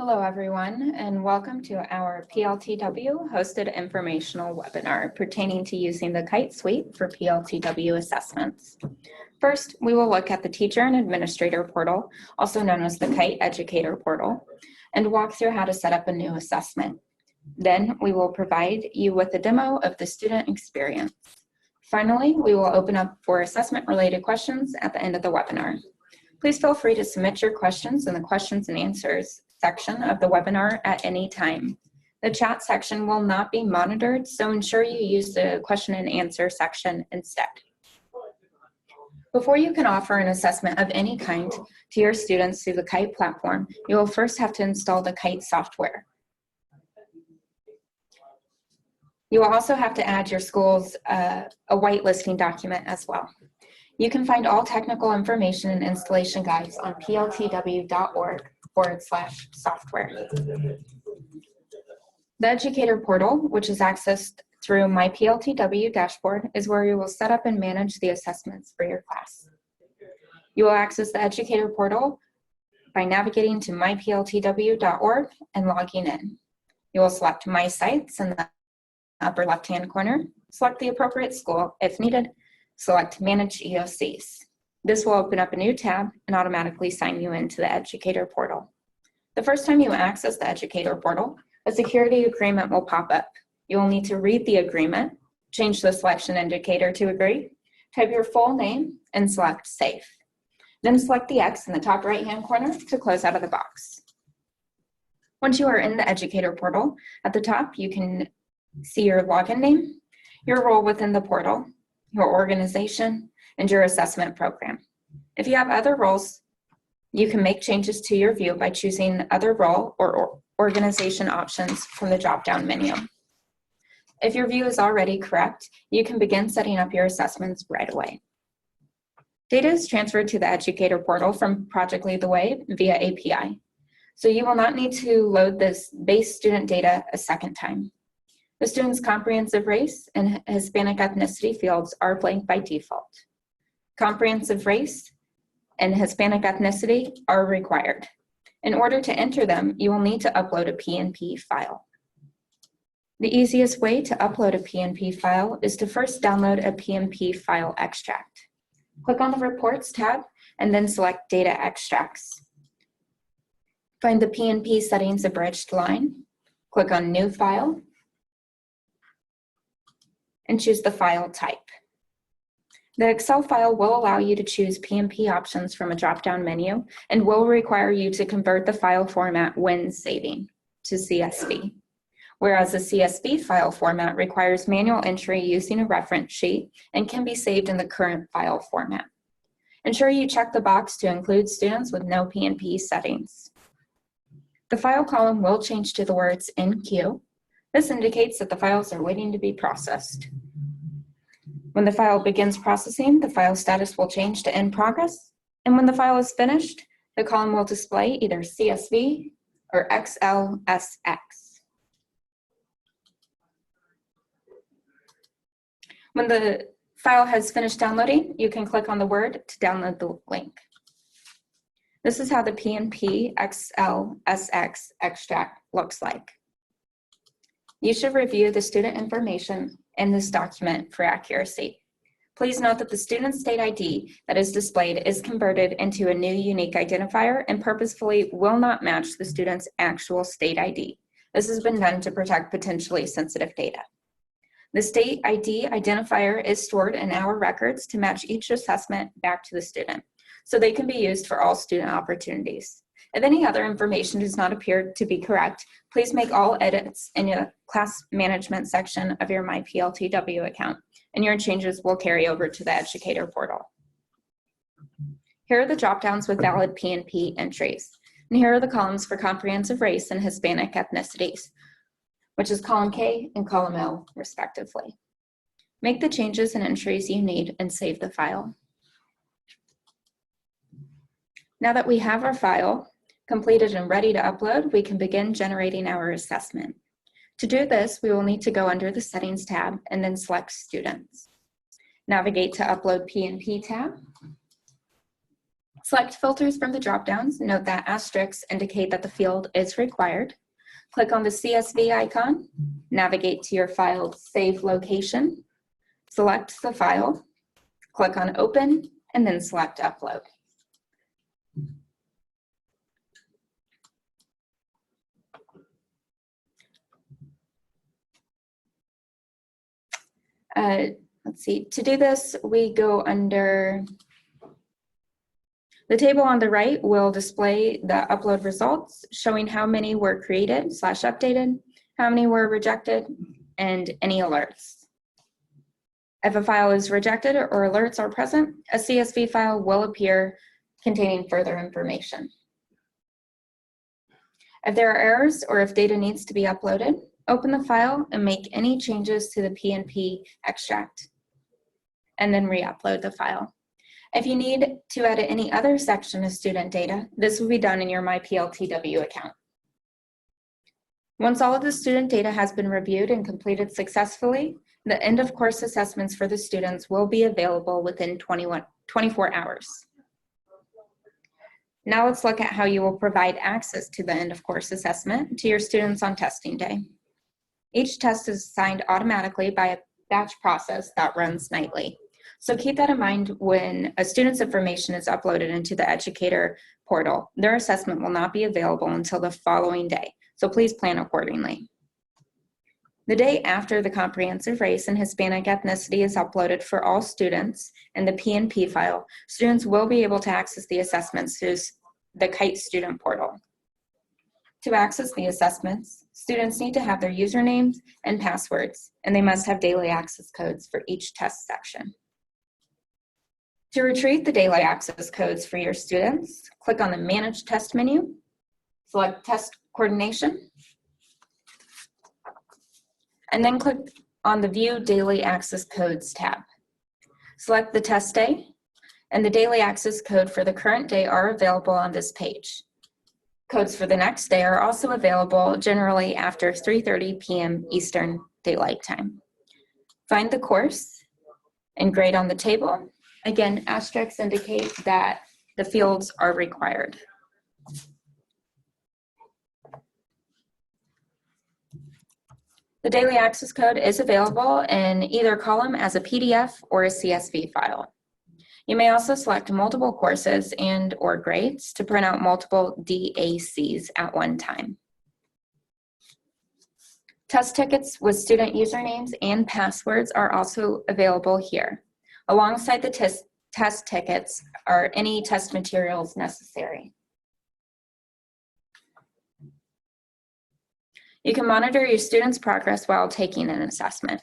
Hello, everyone, and welcome to our PLTW hosted informational webinar pertaining to using the KITE suite for PLTW assessments. First, we will look at the Teacher and Administrator portal, also known as the KITE Educator portal, and walk through how to set up a new assessment. Then we will provide you with a demo of the student experience. Finally, we will open up for assessment-related questions at the end of the webinar. Please feel free to submit your questions in the questions and answers section of the webinar at any time. The chat section will not be monitored, so ensure you use the question and answer section instead. Before you can offer an assessment of any kind to your students through the KITE platform, you will first have to install the KITE software. You will also have to add your school's a whitelisting document as well. You can find all technical information and installation guides on pltw.org/software. The Educator portal, which is accessed through My PLTW dashboard, is where you will set up and manage the assessments for your class. You will access the Educator portal by navigating to mypltw.org and logging in. You will select My Sites in the upper left-hand corner, select the appropriate school if needed, select Manage EoCs. This will open up a new tab and automatically sign you into the Educator portal. The first time you access the Educator portal, a security agreement will pop up. You will need to read the agreement, change the selection indicator to agree, type your full name, and select Save. Then select the X in the top right-hand corner to close out of the box. Once you are in the Educator portal, at the top you can see your login name, your role within the portal, your organization, and your assessment program. If you have other roles, you can make changes to your view by choosing other role or organization options from the drop-down menu. If your view is already correct, you can begin setting up your assessments right away. Data is transferred to the Educator portal from Project Lead the Way via API, so you will not need to load this base student data a second time. The student's comprehensive race and Hispanic ethnicity fields are blank by default. Comprehensive race and Hispanic ethnicity are required. In order to enter them, you will need to upload a PNP file. The easiest way to upload a PNP file is to first download a PNP file extract. Click on the Reports tab and then select Data Extracts. Find the PNP Settings Abridged line, click on New File, and choose the file type. The Excel file will allow you to choose PNP options from a drop-down menu and will require you to convert the file format when saving to CSV, whereas the CSV file format requires manual entry using a reference sheet and can be saved in the current file format. Ensure you check the box to include students with no PNP settings. The file column will change to the words "in queue." This indicates that the files are waiting to be processed. When the file begins processing, the file status will change to "in progress," and when the file is finished, the column will display either CSV or XLSX. When the file has finished downloading, you can click on the word to download the link. This is how the PNP XLSX extract looks like. You should review the student information in this document for accuracy. Please note that the student state ID that is displayed is converted into a new unique identifier and purposefully will not match the student's actual state ID. This has been done to protect potentially sensitive data. The state ID identifier is stored in our records to match each assessment back to the student, so they can be used for all student opportunities. If any other information does not appear to be correct, please make all edits in your class management section of your My PLTW account, and your changes will carry over to the Educator portal. Here are the drop-downs with valid PNP entries, and here are the columns for comprehensive race and Hispanic ethnicities, which is column K and column L, respectively. Make the changes and entries you need and save the file. Now that we have our file completed and ready to upload, we can begin generating our assessment. To do this, we will need to go under the Settings tab and then select Students. Navigate to Upload PNP tab. Select filters from the dropdowns. Note that asterisks indicate that the field is required. Click on the CSV icon, navigate to your file's save location, select the file, click on open, and then select upload. Let's see, to do this, we go under the table on the right will display the upload results showing how many were created / updated, how many were rejected, and any alerts. If a file is rejected or alerts are present, a CSV file will appear containing further information. If there are errors or if data needs to be uploaded, open the file and make any changes to the PNP extract, and then re-upload the file. If you need to edit any other section of student data, this will be done in your MyPLTW account. Once all of the student data has been reviewed and completed successfully, the end of course assessments for the students will be available within 24 hours. Now let's look at how you will provide access to the end of course assessment to your students on testing day. Each test is assigned automatically by a batch process that runs nightly. So keep that in mind when a student's information is uploaded into the educator portal. Their assessment will not be available until the following day, so please plan accordingly. The day after the comprehensive race and Hispanic ethnicity is uploaded for all students in the PNP file, students will be able to access the assessments through the KITE student portal. To access the assessments, students need to have their usernames and passwords, and they must have daily access codes for each test section. To retrieve the daily access codes for your students, click on the Manage Test menu, select Test Coordination, and then click on the View Daily Access Codes tab. Select the test day, and the daily access code for the current day are available on this page. Codes for the next day are also available generally after 3:30 p.m. Eastern Daylight Time. Find the course and grade on the table. Again, asterisks indicate that the fields are required. The daily access code is available in either column as a PDF or a CSV file. You may also select multiple courses and/or grades to print out multiple DACs at one time. Test tickets with student usernames and passwords are also available here. Alongside the test tickets are any test materials necessary. You can monitor your students' progress while taking an assessment.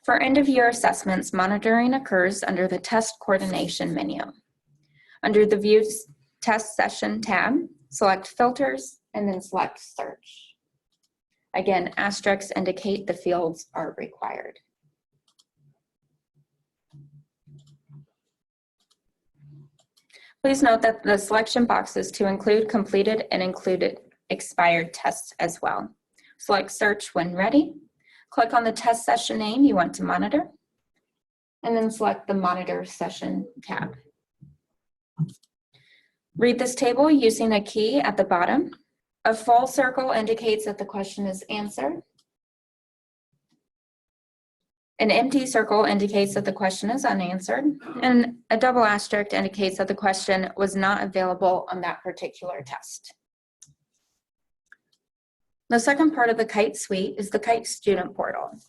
For end-of-year assessments, monitoring occurs under the Test Coordination menu. Under the View Test Session tab, select Filters and then select Search. Again, asterisks indicate the fields are required. Please note that the selection box is to include completed and included expired tests as well. Select Search when ready. Click on the test session name you want to monitor, and then select the Monitor Session tab. Read this table using a key at the bottom. A full circle indicates that the question is answered. An empty circle indicates that the question is unanswered, and a double asterisk indicates that the question was not available on that particular test. The second part of the KITE suite is the KITE student portal,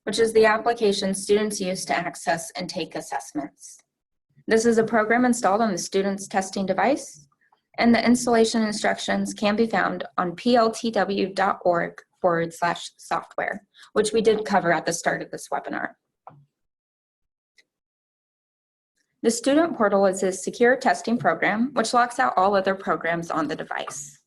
which is the application students use to access and take assessments. This is a program installed on the student's testing device, and the installation instructions can be found on pltw.org/software, which we did cover at the start of this webinar. The student portal is a secure testing program which locks out all other programs on the device.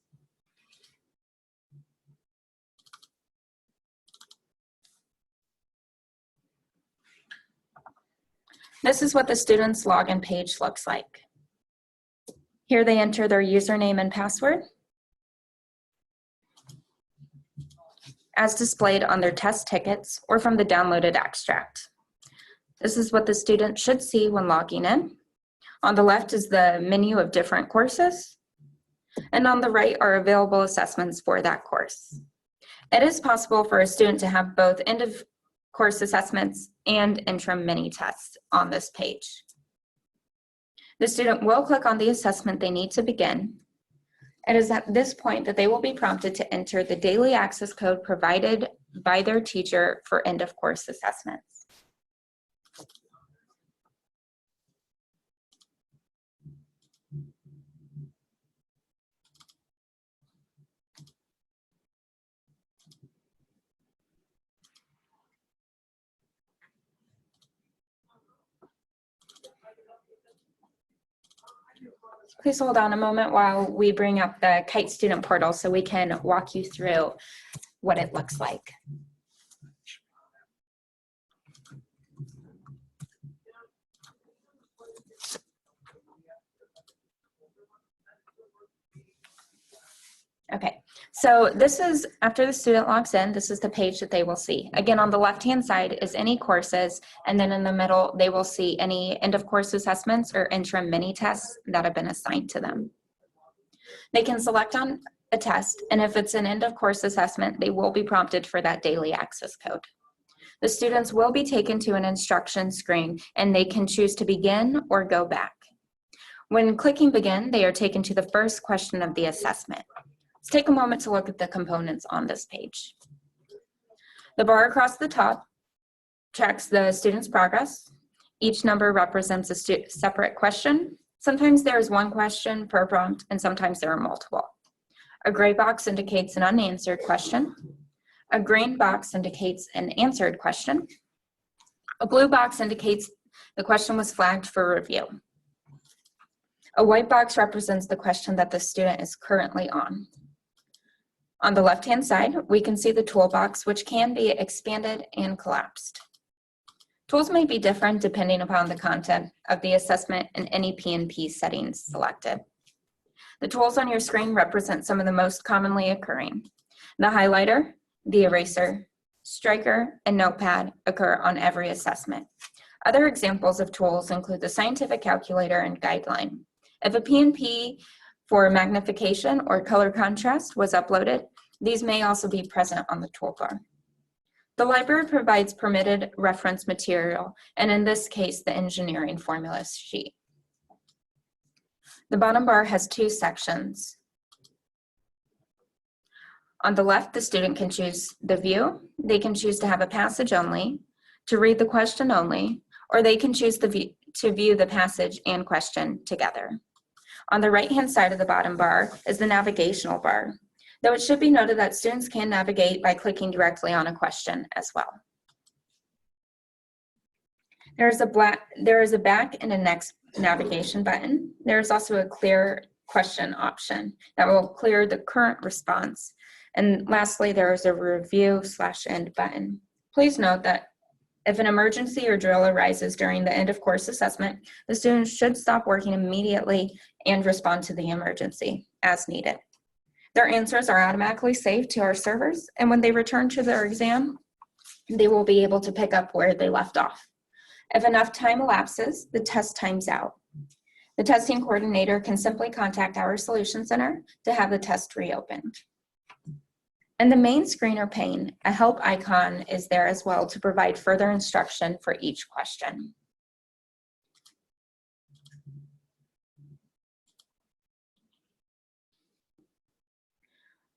This is what the student's login page looks like. Here they enter their username and password, as displayed on their test tickets or from the downloaded extract. This is what the student should see when logging in. On the left is the menu of different courses, and on the right are available assessments for that course. It is possible for a student to have both end-of-course assessments and interim mini tests on this page. The student will click on the assessment they need to begin. It is at this point that they will be prompted to enter the daily access code provided by their teacher for end-of-course assessments. Please hold on a moment while we bring up the Kite student portal so we can walk you through what it looks like. Okay, so this is, after the student logs in, this is the page that they will see. Again, on the left-hand side is any courses, and then in the middle, they will see any end-of-course assessments or interim mini tests that have been assigned to them. They can select on a test, and if it's an end-of-course assessment, they will be prompted for that daily access code. The students will be taken to an instruction screen, and they can choose to begin or go back. When clicking begin, they are taken to the first question of the assessment. Let's take a moment to look at the components on this page. The bar across the top tracks the student's progress. Each number represents a separate question. Sometimes there is one question per prompt, and sometimes there are multiple. A gray box indicates an unanswered question. A green box indicates an answered question. A blue box indicates the question was flagged for review. A white box represents the question that the student is currently on. On the left-hand side, we can see the toolbox, which can be expanded and collapsed. Tools may be different depending upon the content of the assessment and any P&P settings selected. The tools on your screen represent some of the most commonly occurring. The highlighter, the eraser, striker, and notepad occur on every assessment. Other examples of tools include the scientific calculator and guideline. If a P&P for magnification or color contrast was uploaded, these may also be present on the toolbar. The library provides permitted reference material, and in this case, the engineering formula sheet. The bottom bar has two sections. On the left, the student can choose the view. They can choose to have a passage only, to read the question only, or they can choose to view the passage and question together. On the right-hand side of the bottom bar is the navigational bar, though it should be noted that students can navigate by clicking directly on a question as well. There is a back and a next navigation button. There is also a clear question option that will clear the current response. And lastly, there is a review/end button. Please note that if an emergency or drill arises during the end of course assessment, the students should stop working immediately and respond to the emergency as needed. Their answers are automatically saved to our servers, and when they return to their exam, they will be able to pick up where they left off. If enough time elapses, the test times out. The testing coordinator can simply contact our Solution Center to have the test reopened. In the main screen or pane, a help icon is there as well to provide further instruction for each question.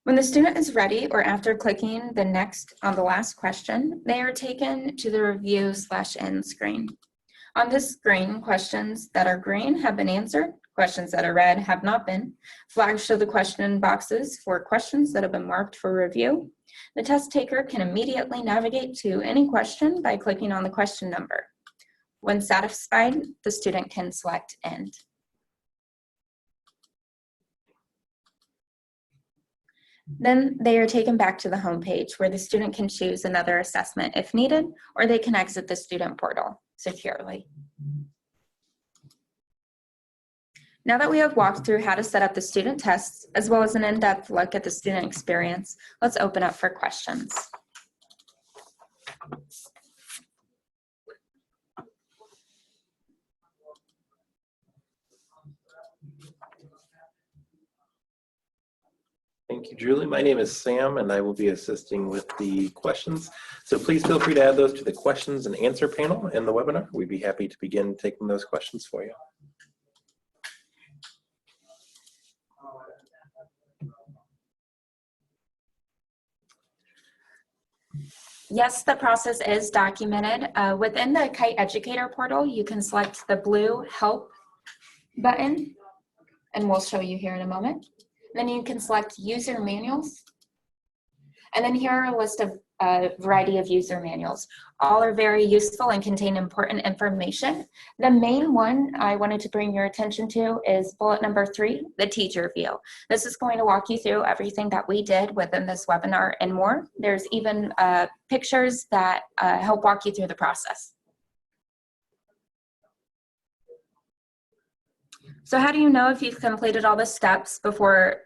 When the student is ready or after clicking the next on the last question, they are taken to the review/end screen. On this screen, questions that are green have been answered, questions that are red have not been. Flags show the question boxes for questions that have been marked for review. The test taker can immediately navigate to any question by clicking on the question number. When satisfied, the student can select End. Then they are taken back to the home page where the student can choose another assessment if needed, or they can exit the student portal securely. Now that we have walked through how to set up the student tests, as well as an in-depth look at the student experience, let's open up for questions. Thank you, Julie. My name is Sam, and I will be assisting with the questions. So please feel free to add those to the questions and answer panel in the webinar. We'd be happy to begin taking those questions for you. Yes, the process is documented. Within the Kite Educator portal, you can select the blue Help button, and we'll show you here in a moment. Then you can select User Manuals. And then here are a list of a variety of user manuals. All are very useful and contain important information. The main one I wanted to bring your attention to is bullet number 3, the teacher view. This is going to walk you through everything that we did within this webinar and more. There's even pictures that help walk you through the process. So how do you know if you've completed all the steps before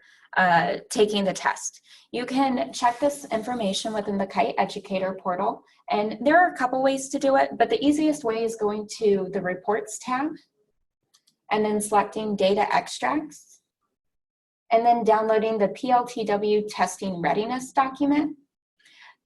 taking the test? You can check this information within the Kite Educator portal, and there are a couple ways to do it, but the easiest way is going to the Reports tab, and then selecting Data Extracts, and then downloading the PLTW Testing Readiness document.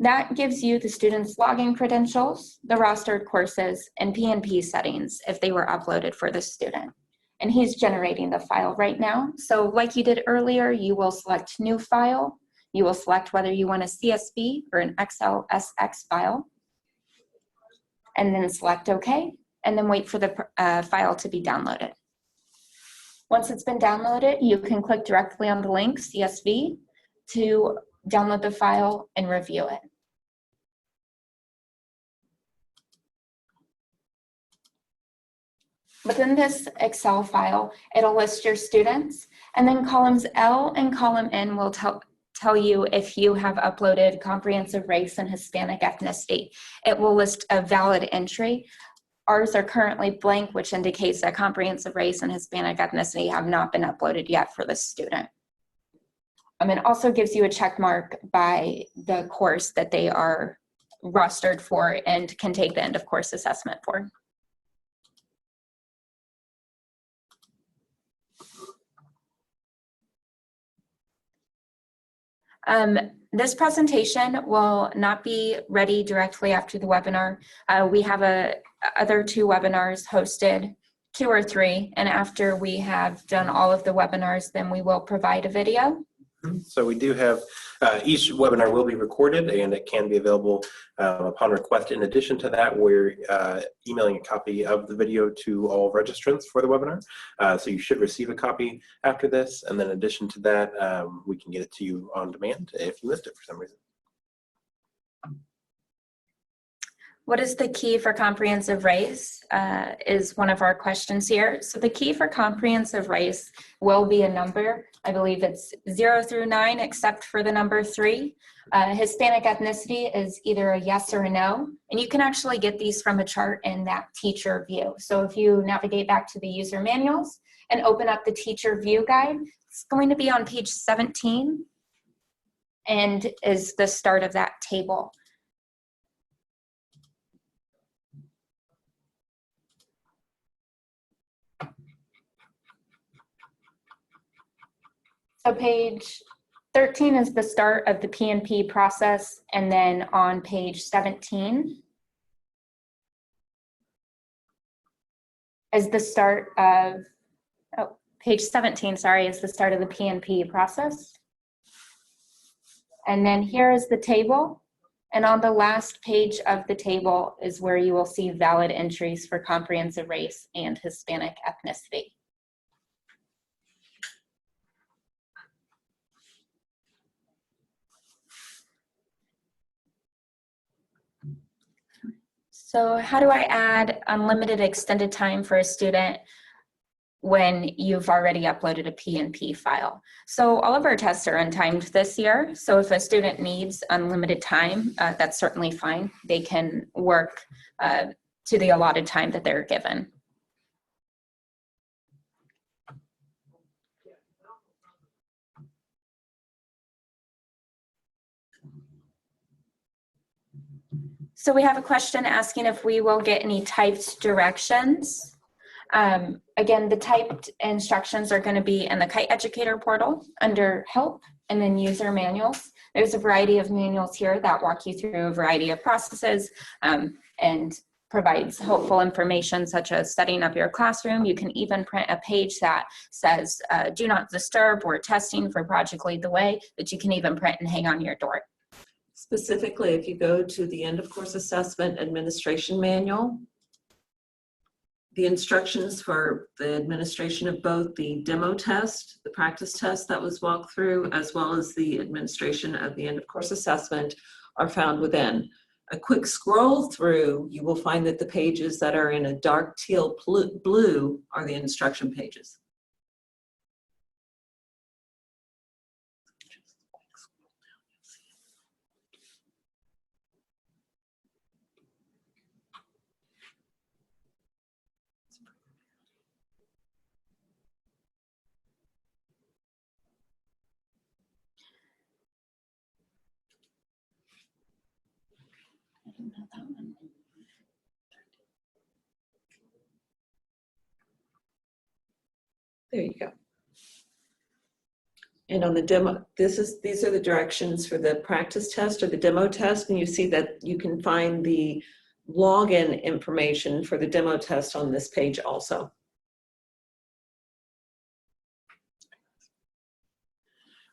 That gives you the students' login credentials, the rostered courses, and PNP settings if they were uploaded for the student. And he's generating the file right now. So like you did earlier, you will select New File. You will select whether you want a CSV or an XLSX file, and then select OK, and then wait for the file to be downloaded. Once it's been downloaded, you can click directly on the link CSV to download the file and review it. Within this Excel file, it'll list your students, and then columns L and column N will tell you if you have uploaded comprehensive race and Hispanic ethnicity. It will list a valid entry. Ours are currently blank, which indicates that comprehensive race and Hispanic ethnicity have not been uploaded yet for this student. It also gives you a check mark by the course that they are rostered for and can take the end of course assessment for. This presentation will not be ready directly after the webinar. We have other 2 webinars hosted, 2 or 3, and after we have done all of the webinars, then we will provide a video. So we do have, each webinar will be recorded and it can be available upon request. In addition to that, we're emailing a copy of the video to all registrants for the webinar. So you should receive a copy after this. And then in addition to that, we can get it to you on demand if you missed it for some reason. What is the key for comprehensive race is one of our questions here. So the key for comprehensive race will be a number. I believe it's 0 through 9, except for the number 3. Hispanic ethnicity is either a yes or a no. And you can actually get these from a chart in that teacher view. So if you navigate back to the user manuals and open up the teacher view guide, it's going to be on page 17 and is the start of that table. So page 13 is the start of the PNP process, and then on page 17 is the start of, page 17, sorry, is the start of the PNP process. And then here is the table, and on the last page of the table is where you will see valid entries for comprehensive race and Hispanic ethnicity. So how do I add unlimited extended time for a student when you've already uploaded a PNP file? So all of our tests are untimed this year. So if a student needs unlimited time, that's certainly fine. They can work to the allotted time that they're given. So we have a question asking if we will get any typed directions. Again, the typed instructions are going to be in the Kite Educator portal under Help And then user manuals. There's a variety of manuals here that walk you through a variety of processes and provides helpful information such as setting up your classroom. You can even print a page that says, do not disturb, we're testing for Project Lead the Way, that you can even print and hang on your door. Specifically, if you go to the end of course assessment administration manual, the instructions for the administration of both the demo test, the practice test that was walked through, as well as the administration of the end of course assessment are found within. A quick scroll through, you will find that the pages that are in a dark teal blue are the instruction pages. I didn't have that one. There you go. And on the demo, these are the directions for the practice test or the demo test, and you see that you can find the login information for the demo test on this page also.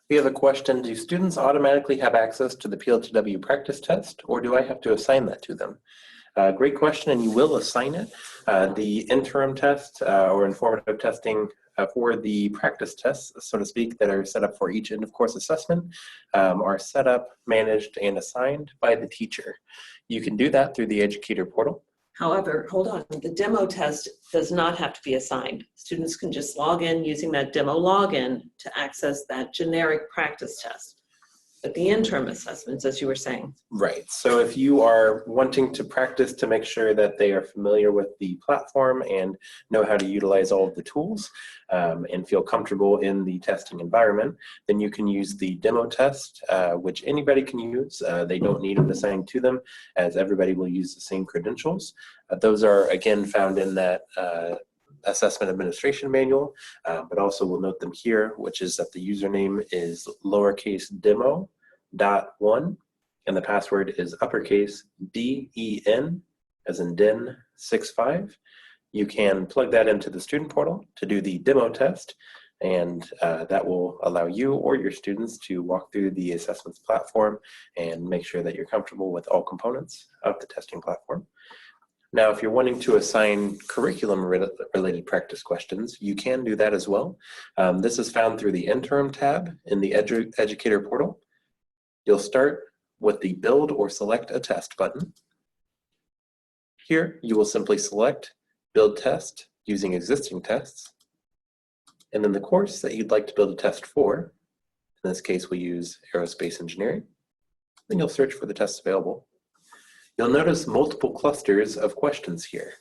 We have a question. Do students automatically have access to the PLTW practice test, or do I have to assign that to them? Great question, and you will assign it. The interim test or informative testing for the practice tests, so to speak, that are set up for each end of course assessment are set up, managed, and assigned by the teacher. You can do that through the educator portal. However, hold on, the demo test does not have to be assigned. Students can just log in using that demo login to access that generic practice test. But the interim assessments, as you were saying. Right, so if you are wanting to practice to make sure that they are familiar with the platform and know how to utilize all of the tools and feel comfortable in the testing environment, then you can use the demo test, which anybody can use. They don't need it assigned to them, as everybody will use the same credentials. Those are, again, found in that assessment administration manual, but also we'll note them here, which is that the username is lowercase demo.1 and the password is uppercase DEN as in den 65. You can plug that into the student portal to do the demo test, and that will allow you or your students to walk through the assessments platform and make sure that you're comfortable with all components of the testing platform. Now, if you're wanting to assign curriculum-related practice questions, you can do that as well. This is found through the interim tab in the educator portal. You'll start with the build or select a test button. Here, you will simply select build test using existing tests, and then the course that you'd like to build a test for. In this case, we use aerospace engineering. Then you'll search for the tests available. You'll notice multiple clusters of questions here.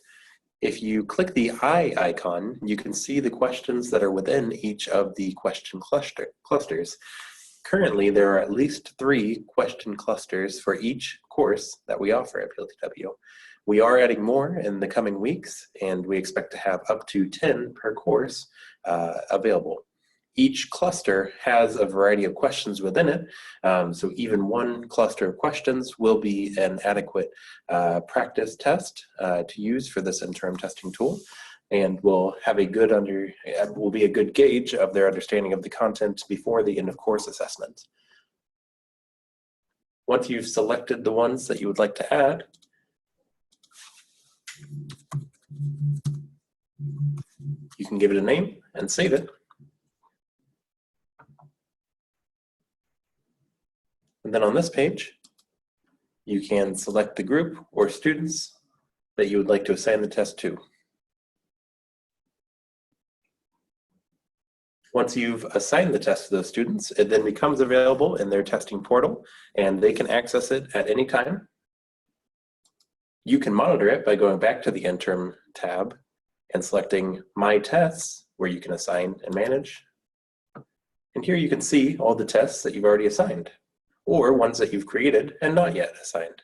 If you click the eye icon, you can see the questions that are within each of the question clusters. Currently, there are at least 3 question clusters for each course that we offer at PLTW. We are adding more in the coming weeks, and we expect to have up to 10 per course available. Each cluster has a variety of questions within it, so even one cluster of questions will be an adequate practice test to use for this interim testing tool, and will have a good will be a good gauge of their understanding of the content before the end of course assessment. Once you've selected the ones that you would like to add, you can give it a name and save it. And then on this page, you can select the group or students that you would like to assign the test to. Once you've assigned the test to those students, it then becomes available in their testing portal, and they can access it at any time. You can monitor it by going back to the interim tab and selecting My Tests, where you can assign and manage. And here you can see all the tests that you've already assigned, or ones that you've created and not yet assigned.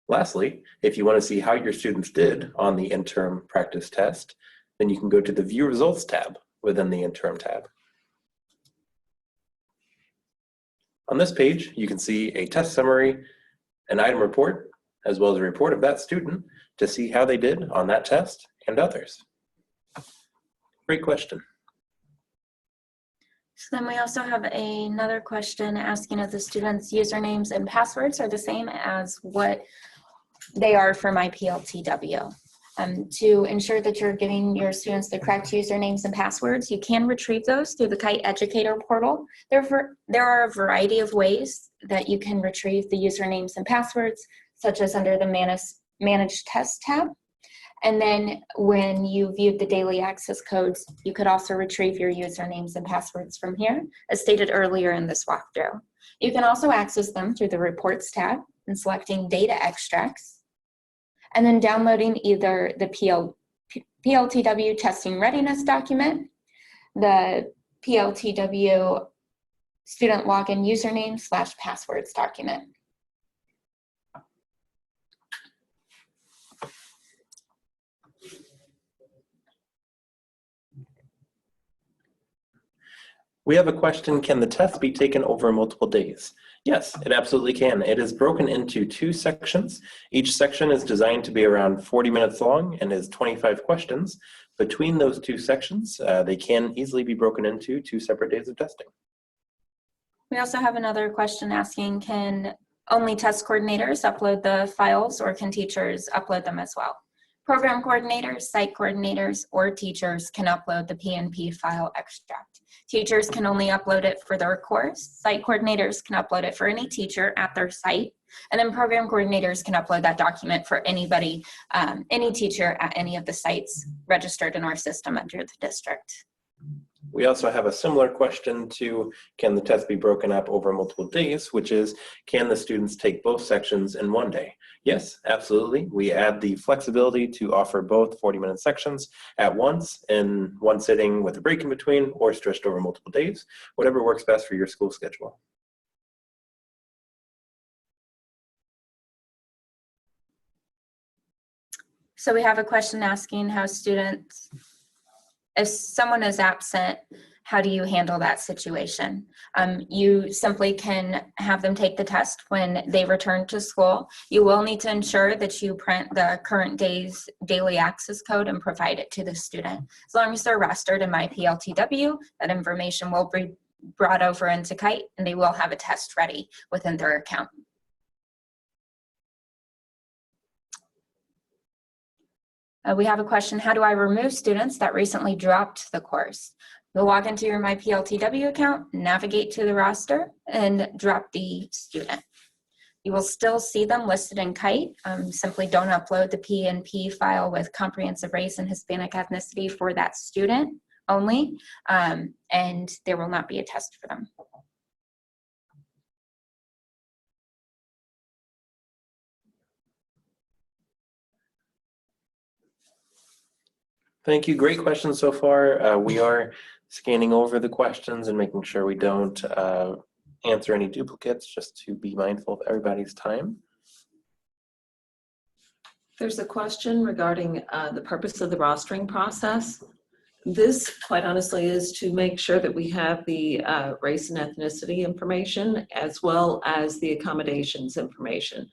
Lastly, if you want to see how your students did on the interim practice test, then you can go to the View Results tab within the interim tab. On this page, you can see a test summary, an item report, as well as a report of that student to see how they did on that test and others. Great question. So then we also have another question asking if the students' usernames and passwords are the same as what they are for my PLTW. To ensure that you're giving your students the correct usernames and passwords, you can retrieve those through the Kite Educator portal. There are a variety of ways that you can retrieve the usernames and passwords, such as under the Manage Test tab. And then when you viewed the daily access codes, you could also retrieve your usernames and passwords from here, as stated earlier in this walkthrough. You can also access them through the Reports tab and selecting Data Extracts, and then downloading either the PLTW Testing Readiness document, the PLTW Student Login Username/Passwords document. We have a question, can the test be taken over multiple days? Yes, it absolutely can. It is broken into 2 sections. Each section is designed to be around 40 minutes long and is 25 questions. Between those 2 sections, they can easily be broken into 2 separate days of testing. We also have another question asking, can only test coordinators upload the files, or can teachers upload them as well? Program coordinators, site coordinators, or teachers can upload the PNP file extract. Teachers can only upload it for their course. Site coordinators can upload it for any teacher at their site. And then program coordinators can upload that document for anybody, any teacher at any of the sites registered in our system under the district. We also have a similar question to, can the test be broken up over multiple days, which is, can the students take both sections in one day? Yes, absolutely. We add the flexibility to offer both 40-minute sections at once in one sitting with a break in between, or stretched over multiple days, whatever works best for your school schedule. So we have a question asking how students, if someone is absent, how do you handle that situation? You simply can have them take the test when they return to school. You will need to ensure that you print the current day's daily access code and provide it to the student. As long as they're registered in my PLTW, that information will be brought over into Kite, and they will have a test ready within their account. We have a question, how do I remove students that recently dropped the course? You'll log into your My PLTW account, navigate to the roster, and drop the student. You will still see them listed in Kite. Simply don't upload the PNP file with comprehensive race and Hispanic ethnicity for that student only, and there will not be a test for them. Thank you. Great questions so far. We are scanning over the questions and making sure we don't answer any duplicates, just to be mindful of everybody's time. There's a question regarding the purpose of the rostering process. This, quite honestly, is to make sure that we have the race and ethnicity information as well as the accommodations information.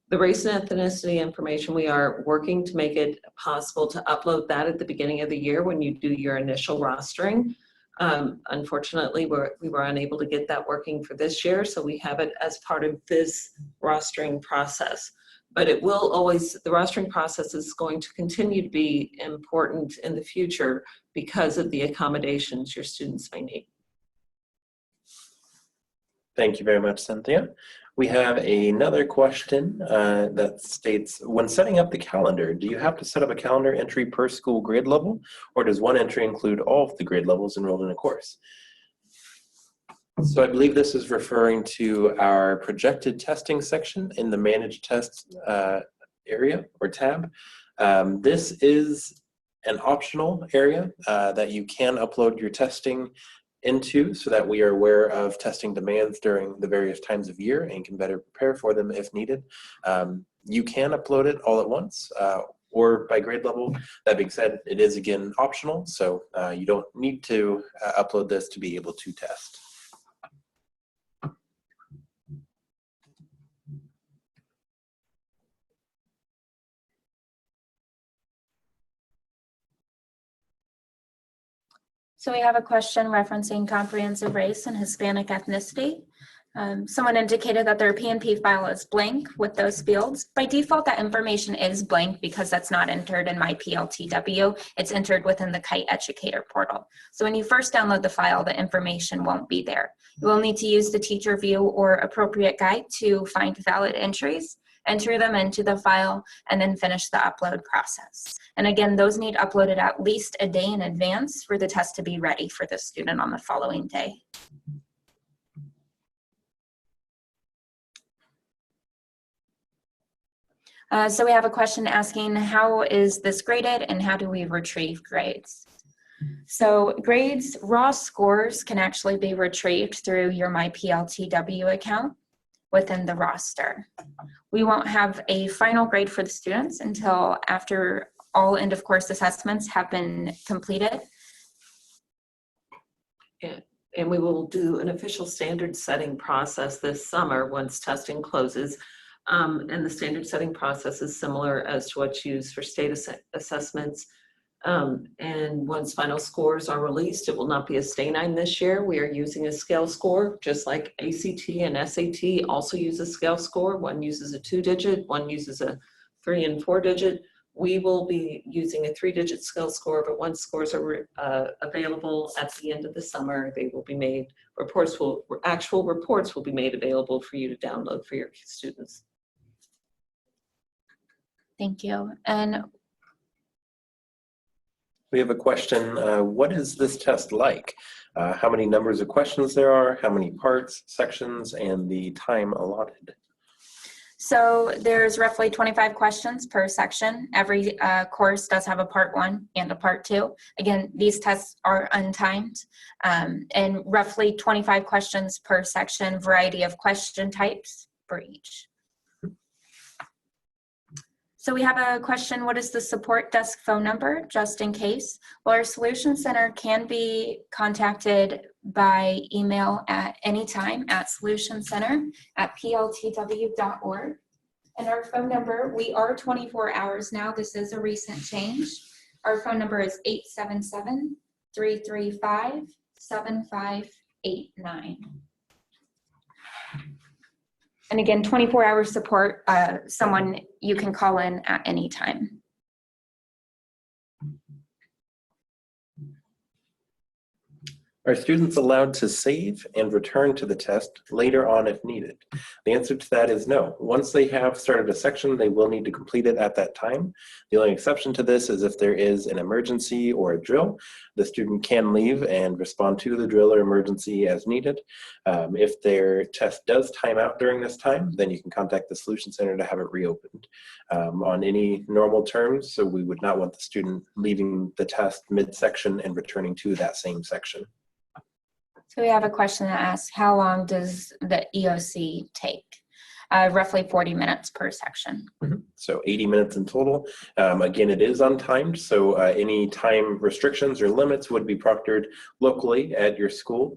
The race and ethnicity information, we are working to make it possible to upload that at the beginning of the year when you do your initial rostering. Unfortunately, we were unable to get that working for this year, so we have it as part of this rostering process. But it will always, the rostering process is going to continue to be important in the future because of the accommodations your students may need. Thank you very much, Cynthia. We have another question that states, when setting up the calendar, do you have to set up a calendar entry per school grade level, or does one entry include all of the grade levels enrolled in a course? So I believe this is referring to our projected testing section in the Manage Tests area or tab. This is an optional area that you can upload your testing into so that we are aware of testing demands during the various times of year and can better prepare for them if needed. You can upload it all at once or by grade level. That being said, it is again optional, so you don't need to upload this to be able to test. So we have a question referencing comprehensive race and Hispanic ethnicity. Someone indicated that their PNP file is blank with those fields. By default, that information is blank because that's not entered in my PLTW. It's entered within the Kite Educator portal. So when you first download the file, the information won't be there. You will need to use the teacher view or appropriate guide to find valid entries, enter them into the file, and then finish the upload process. And again, those need uploaded at least a day in advance for the test to be ready for the student on the following day. So we have a question asking, how is this graded and how do we retrieve grades? So grades, raw scores can actually be retrieved through your MyPLTW account within the roster. We won't have a final grade for the students until after all end of course assessments have been completed. And we will do an official standard setting process this summer once testing closes. And the standard setting process is similar as to what's used for state assessments. And once final scores are released, it will not be a stay-9 this year. We are using a scale score, just like ACT and SAT also use a scale score. One uses a 2-digit, one uses a 3- and 4-digit. We will be using a 3-digit scale score, but once scores are available at the end of the summer, they will be made, actual reports will be made available for you to download for your students. Thank you. And We have a question, what is this test like? How many numbers of questions there are, how many parts, sections, and the time allotted? so there's roughly 25 questions per section. Every course does have a part 1 and a part 2. Again, these tests are untimed, and roughly 25 questions per section, variety of question types for each. So we have a question, what is the support desk phone number, just in case? Well, our Solution Center can be contacted by email at any time at solutioncenter@pltw.org. And our phone number, we are 24 hours now. This is a recent change. Our phone number is 877-335-7589. And again, 24-hour support, someone you can call in at any time. Are students allowed to save and return to the test later on if needed? The answer to that is no. Once they have started a section, they will need to complete it at that time. The only exception to this is if there is an emergency or a drill, the student can leave and respond to the drill or emergency as needed. If their test does time out during this time, then you can contact the Solution Center to have it reopened. On any normal terms, so we would not want the student leaving the test mid-section and returning to that same section. So we have a question that asks, how long does the EoC take? Roughly 40 minutes per section. So 80 minutes in total. Again, it is untimed, so any time restrictions or limits would be proctored locally at your school,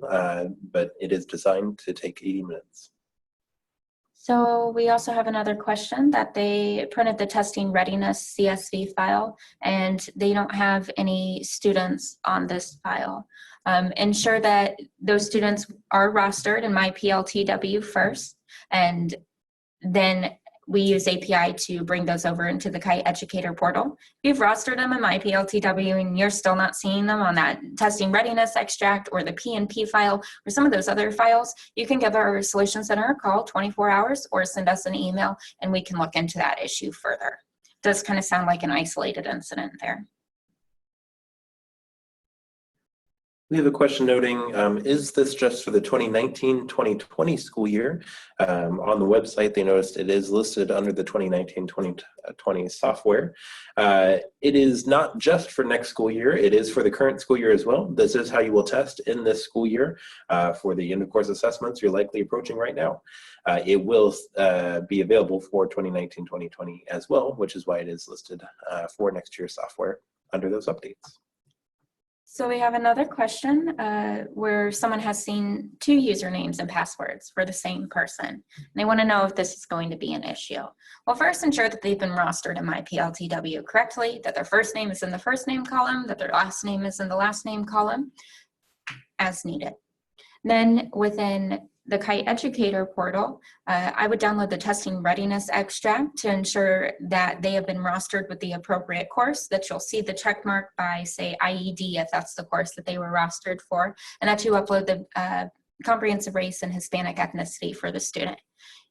but it is designed to take 80 minutes. So we also have another question that they printed the testing readiness CSV file and they don't have any students on this file. Ensure that those students are rostered in MyPLTW first, and then we use API to bring those over into the Kite Educator portal. If you've rostered them in MyPLTW and you're still not seeing them on that testing readiness extract or the PNP file or some of those other files, you can give our Solution Center a call 24 hours or send us an email and we can look into that issue further. It does kind of sound like an isolated incident there. We have a question noting, is this just for the 2019-2020 school year? On the website, they noticed it is listed under the 2019-2020 software. It is not just for next school year, it is for the current school year as well. This is how you will test in this school year for the end of course assessments you're likely approaching right now. It will be available for 2019-2020 as well, which is why it is listed for next year's software under those updates. So we have another question where someone has seen 2 usernames and passwords for the same person. And they want to know if this is going to be an issue. Well, first ensure that they've been rostered in MyPLTW correctly, that their first name is in the first name column, that their last name is in the last name column, as needed. Then within the Kite Educator portal, I would download the testing readiness extract to ensure that they have been rostered with the appropriate course, that you'll see the check mark by, say, IED, if that's the course that they were rostered for, and that you upload the comprehensive race and Hispanic ethnicity for the student.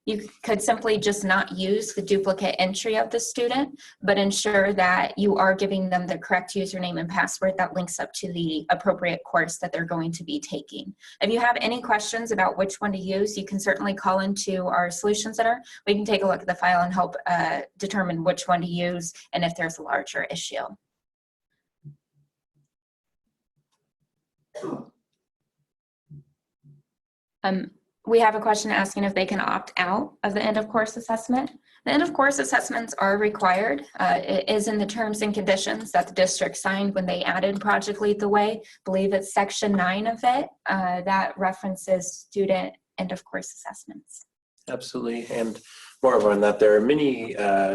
You could simply just not use the duplicate entry of the student, but ensure that you are giving them the correct username and password that links up to the appropriate course that they're going to be taking. If you have any questions about which one to use, you can certainly call into our Solution Center. We can take a look at the file and help determine which one to use and if there's a larger issue. We have a question asking if they can opt out of the end of course assessment. The end of course assessments are required. It is in the terms and conditions that the district signed when they added Project Lead the Way. I believe it's section 9 of it that references student end of course assessments. Absolutely. And moreover on that, there are many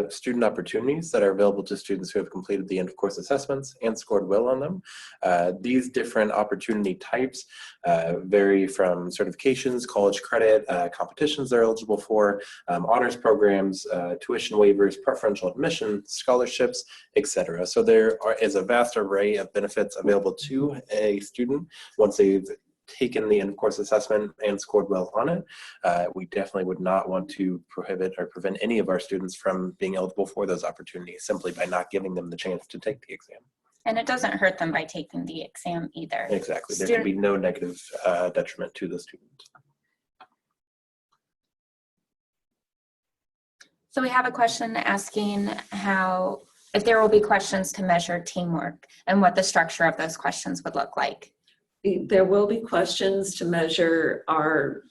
student opportunities that are available to students who have completed the end of course assessments and scored well on them. These different opportunity types vary from certifications, college credit, competitions they're eligible for, honors programs, tuition waivers, preferential admission, scholarships, etc. So there is a vast array of benefits available to a student once they've taken the end of course assessment and scored well on it. We definitely would not want to prohibit or prevent any of our students from being eligible for those opportunities simply by not giving them the chance to take the exam. And it doesn't hurt them by taking the exam either. Exactly. There can be no negative detriment to the student. So we have a question asking if there will be questions to measure teamwork and what the structure of those questions would look like. There will be questions to measure our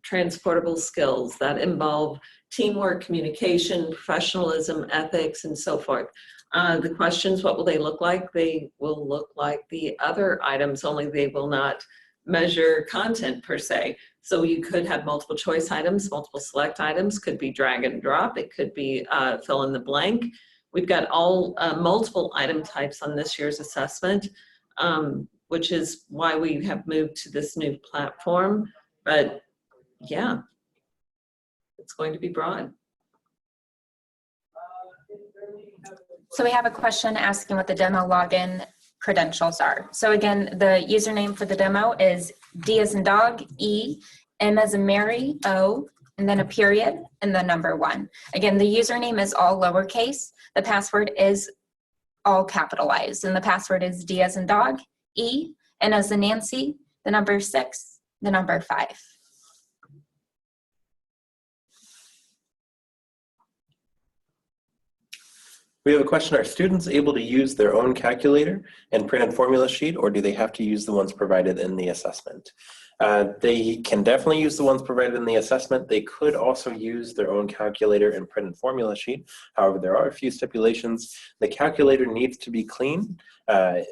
transportable skills that involve teamwork, communication, professionalism, ethics, and so forth. The questions, what will they look like? They will look like the other items, only they will not measure content per se. So you could have multiple choice items, multiple select items, could be drag and drop, it could be fill in the blank. We've got all multiple item types on this year's assessment. Which is why we have moved to this new platform. But yeah, it's going to be broad. So we have a question asking what the demo login credentials are. So again, the username for the demo is D as in dog, E, M as in Mary, O, and then a period, and the number 1. Again, the username is all lowercase. The password is all capitalized, and the password is D as in dog, E, and as in Nancy, the number 6, the number 5. We have a question, are students able to use their own calculator and printed formula sheet, or do they have to use the ones provided in the assessment? They can definitely use the ones provided in the assessment. They could also use their own calculator and printed formula sheet. However, there are a few stipulations. The calculator needs to be clean,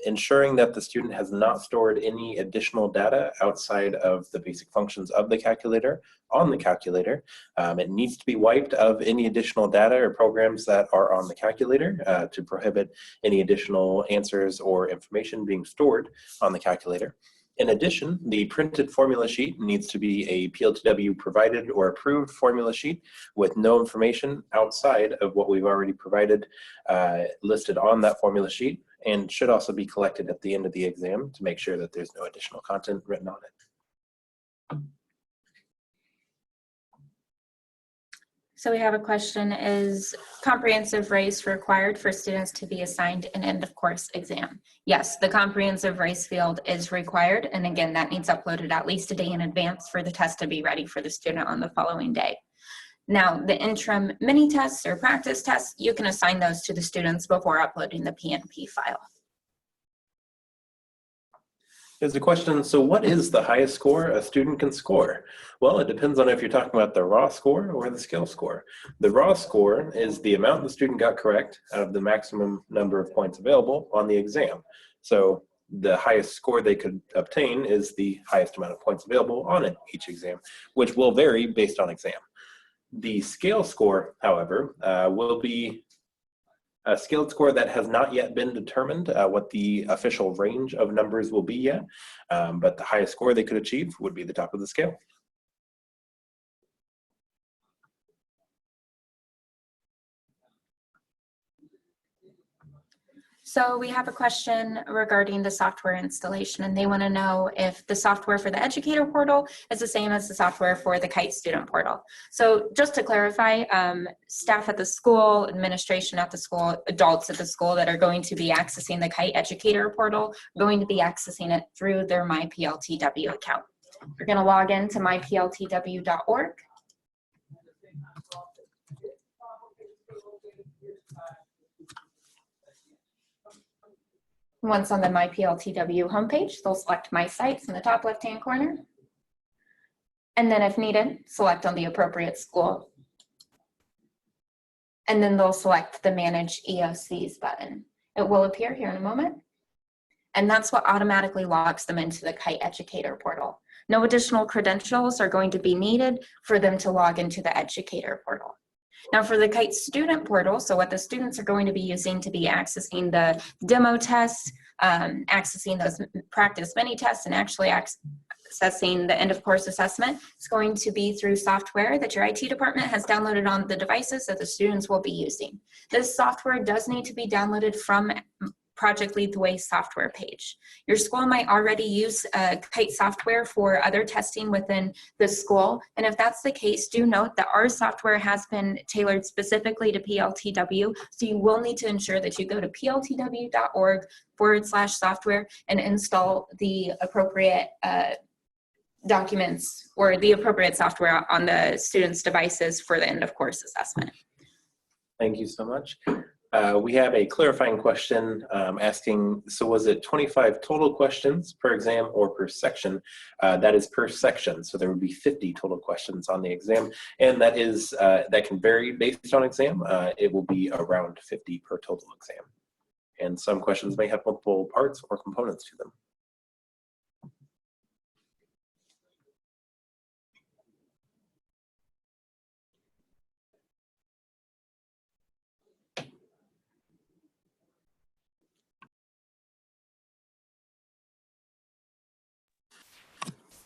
ensuring that the student has not stored any additional data outside of the basic functions of the calculator on the calculator. It needs to be wiped of any additional data or programs that are on the calculator to prohibit any additional answers or information being stored on the calculator. In addition, the printed formula sheet needs to be a PLTW provided or approved formula sheet with no information outside of what we've already provided listed on that formula sheet, and should also be collected at the end of the exam to make sure that there's no additional content written on it. So we have a question, is comprehensive race required for students to be assigned an end of course exam? Yes, the comprehensive race field is required. And again, that needs uploaded at least a day in advance for the test to be ready for the student on the following day. Now, the interim mini tests or practice tests, you can assign those to the students before uploading the PNP file. There's a question, so what is the highest score a student can score? Well, it depends on if you're talking about the raw score or the skill score. The raw score is the amount the student got correct out of the maximum number of points available on the exam. So the highest score they could obtain is the highest amount of points available on each exam, which will vary based on exam. The scale score, however, will be a scaled score that has not yet been determined what the official range of numbers will be yet, but the highest score they could achieve would be the top of the scale. So we have a question regarding the software installation, and they want to know if the software for the educator portal is the same as the software for the Kite student portal. So just to clarify, staff at the school, administration at the school, adults at the school that are going to be accessing the Kite educator portal are going to be accessing it through their MyPLTW account. You're going to log into mypltw.org. Once on the MyPLTW homepage, they'll select My Sites in the top left-hand corner. And then if needed, select on the appropriate school. And then they'll select the Manage EoCs button. It will appear here in a moment. And that's what automatically logs them into the Kite Educator portal. No additional credentials are going to be needed for them to log into the Educator portal. Now for the Kite student portal, so what the students are going to be using to be accessing the demo tests, accessing those practice mini tests, and actually accessing the end of course assessment, is going to be through software that your IT department has downloaded on the devices that the students will be using. This software does need to be downloaded from Project Lead the Way software page. Your school might already use Kite software for other testing within the school, and if that's the case, do note that our software has been tailored specifically to PLTW, so you will need to ensure that you go to pltw.org/software and install the appropriate documents or the appropriate software on the students' devices for the end of course assessment. Thank you so much. We have a clarifying question asking, so was it 25 total questions per exam or per section? That is per section, so there would be 50 total questions on the exam, and that is that can vary based on exam. It will be around 50 per total exam, and some questions may have multiple parts or components to them.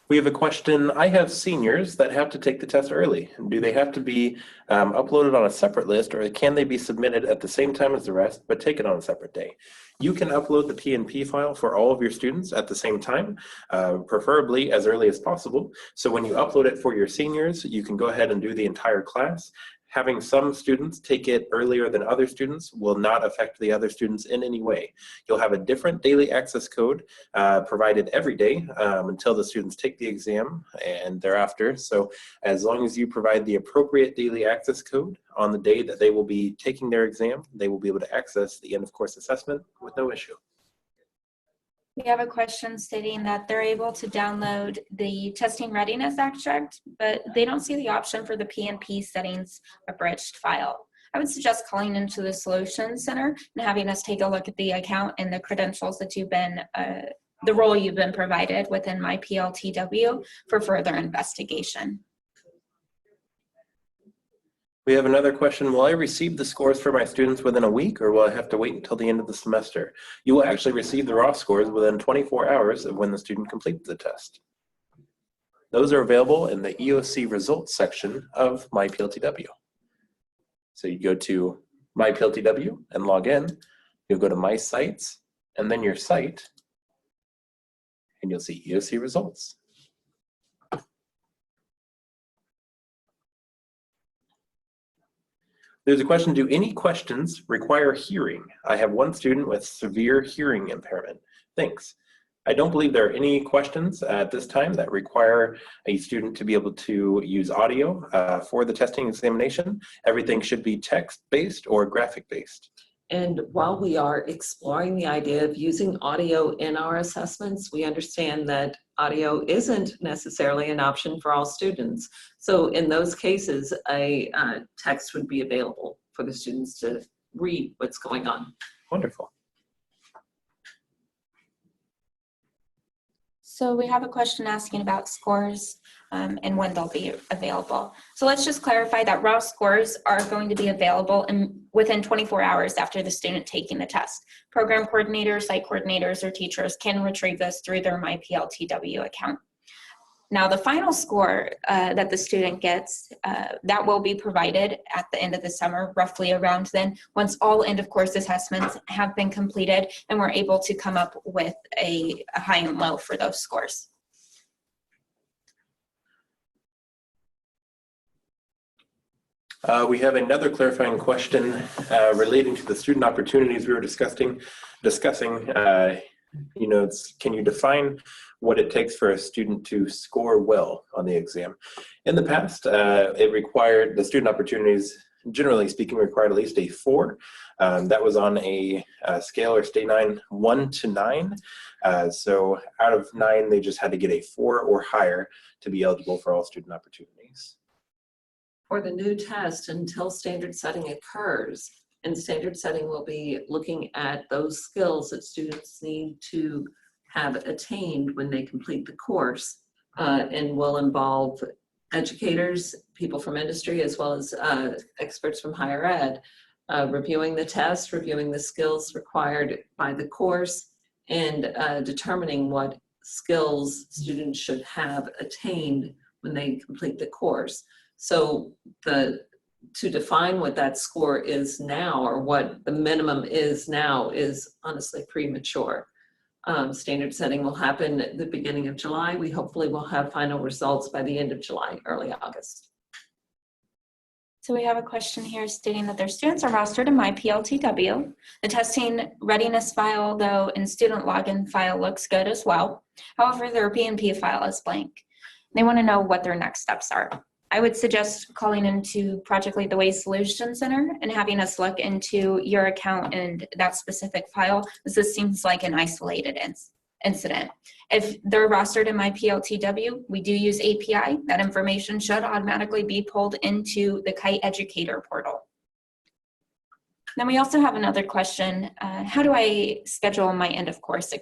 We have a question. I have seniors that have to take the test early. Do they have to be uploaded on a separate list, or can they be submitted at the same time as the rest, but taken on a separate day? You can upload the PNP file for all of your students at the same time, preferably as early as possible. So when you upload it for your seniors, you can go ahead and do the entire class. Having some students take it earlier than other students will not affect the other students in any way. You'll have a different daily access code provided every day until the students take the exam and thereafter. So as long as you provide the appropriate daily access code on the day that they will be taking their exam, they will be able to access the end of course assessment with no issue. We have a question stating that they're able to download the testing readiness abstract, but they don't see the option for the PNP settings abridged file. I would suggest calling into the Solutions Center and having us take a look at the account and the credentials that you've been, the role you've been provided within MyPLTW for further investigation. We have another question. Will I receive the scores for my students within a week, or will I have to wait until the end of the semester? You will actually receive the raw scores within 24 hours of when the student completes the test. Those are available in the EoC results section of MyPLTW. So you go to MyPLTW and log in. You'll go to My Sites and then your site, and you'll see EoC results. There's a question, do any questions require hearing? I have one student with severe hearing impairment. Thanks. I don't believe there are any questions at this time that require a student to be able to use audio for the testing examination. Everything should be text-based or graphic-based. And while we are exploring the idea of using audio in our assessments, we understand that audio isn't necessarily an option for all students. So in those cases, a text would be available for the students to read what's going on. Wonderful. So we have a question asking about scores and when they'll be available. So let's just clarify that raw scores are going to be available within 24 hours after the student taking the test. Program coordinators, site coordinators, or teachers can retrieve this through their MyPLTW account. Now, the final score that the student gets, that will be provided at the end of the summer, roughly around then, once all end of course assessments have been completed and we're able to come up with a high and low for those scores. We have another clarifying question relating to the student opportunities we were discussing. Can you define what it takes for a student to score well on the exam? In the past, the student opportunities, generally speaking, required at least a 4. That was on a scale or state 9, 1 to 9. So out of 9, they just had to get a 4 or higher to be eligible for all student opportunities. For the new test, until standard setting occurs, and standard setting will be looking at those skills that students need to have attained when they complete the course, and will involve educators, people from industry, as well as experts from higher ed, reviewing the test, reviewing the skills required by the course, and determining what skills students should have attained when they complete the course. So to define what that score is now, or what the minimum is now, is honestly premature. Standard setting will happen at the beginning of July. We hopefully will have final results by the end of July, early August. So we have a question here stating that their students are rostered in MyPLTW. The testing readiness file, though, and student login file looks good as well. However, their PNP file is blank. They want to know what their next steps are. I would suggest calling into Project Lead the Way Solution Center and having us look into your account and that specific file, as this seems like an isolated incident. If they're rostered in MyPLTW, we do use API. That information should automatically be pulled into the Kite Educator portal. Then we also have another question. How do I schedule my end of course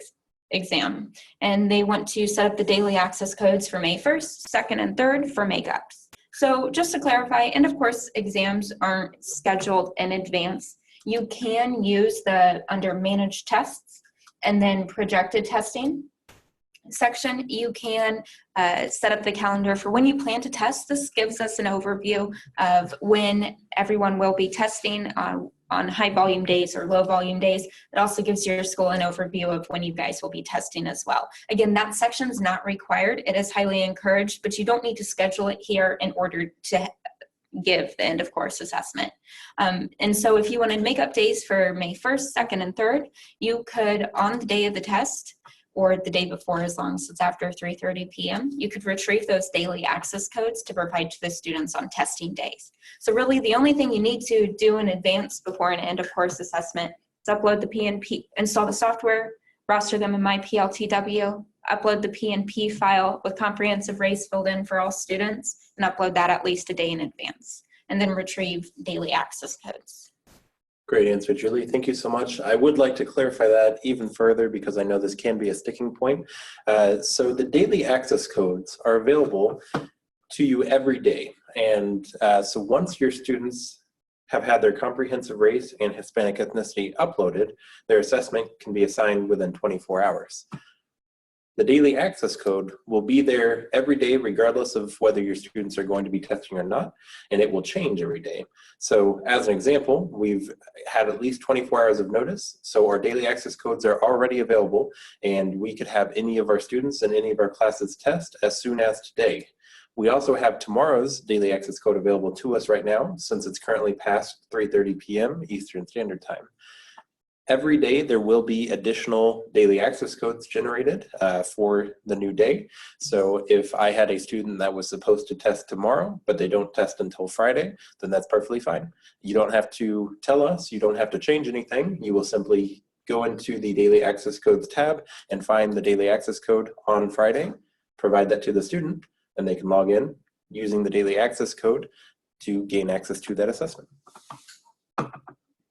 exam? And they want to set up the daily access codes for May 1st, 2nd, and 3rd for makeups. So just to clarify, end of course exams aren't scheduled in advance. You can use the under managed tests and then projected testing section. You can set up the calendar for when you plan to test. This gives us an overview of when everyone will be testing on high volume days or low volume days. It also gives your school an overview of when you guys will be testing as well. Again, that section is not required. It is highly encouraged, but you don't need to schedule it here in order to give the end of course assessment. And so if you wanted makeup days for May 1st, 2nd, and 3rd, you could, on the day of the test, or the day before, as long as it's after 3:30 p.m., you could retrieve those daily access codes to provide to the students on testing days. So really the only thing you need to do in advance before an end of course assessment is upload the PNP, install the software, roster them in MyPLTW, upload the PNP file with comprehensive race filled in for all students, and upload that at least a day in advance, and then retrieve daily access codes. Great answer, Julie. Thank you so much. I would like to clarify that even further because I know this can be a sticking point. So the daily access codes are available to you every day. And so once your students have had their comprehensive race and Hispanic ethnicity uploaded, their assessment can be assigned within 24 hours. The daily access code will be there every day regardless of whether your students are going to be testing or not, and it will change every day. So as an example, we've had at least 24 hours of notice, so our daily access codes are already available, and we could have any of our students in any of our classes test as soon as today. We also have tomorrow's daily access code available to us right now, since it's currently past 3:30 p.m. Eastern Standard Time. Every day there will be additional daily access codes generated for the new day. So if I had a student that was supposed to test tomorrow, but they don't test until Friday, then that's perfectly fine. You don't have to tell us, you don't have to change anything. You will simply go into the daily access codes tab and find the daily access code on Friday, provide that to the student, and they can log in using the daily access code to gain access to that assessment.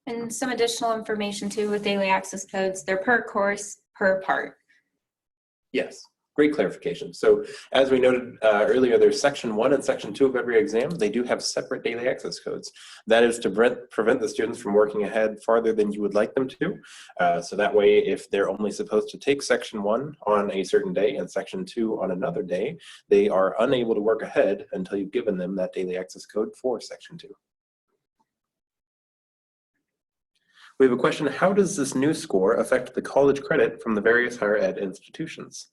And some additional information too with daily access codes, they're per course, per part. Yes. Great clarification. So as we noted earlier, there's section 1 and section 2 of every exam. They do have separate daily access codes. That is to prevent the students from working ahead farther than you would like them to. So that way, if they're only supposed to take section 1 on a certain day and section 2 on another day, they are unable to work ahead until you've given them that daily access code for section 2. We have a question: how does this new score affect the college credit from the various higher ed institutions?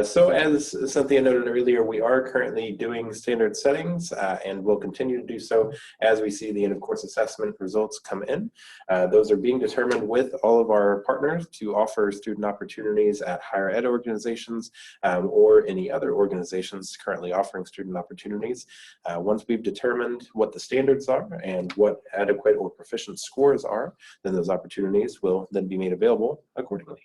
So as Cynthia noted earlier, we are currently doing standard settings and will continue to do so as we see the end of course assessment results come in. Those are being determined with all of our partners to offer student opportunities at higher ed organizations or any other organizations currently offering student opportunities. Once we've determined what the standards are and what adequate or proficient scores are, then those opportunities will then be made available accordingly.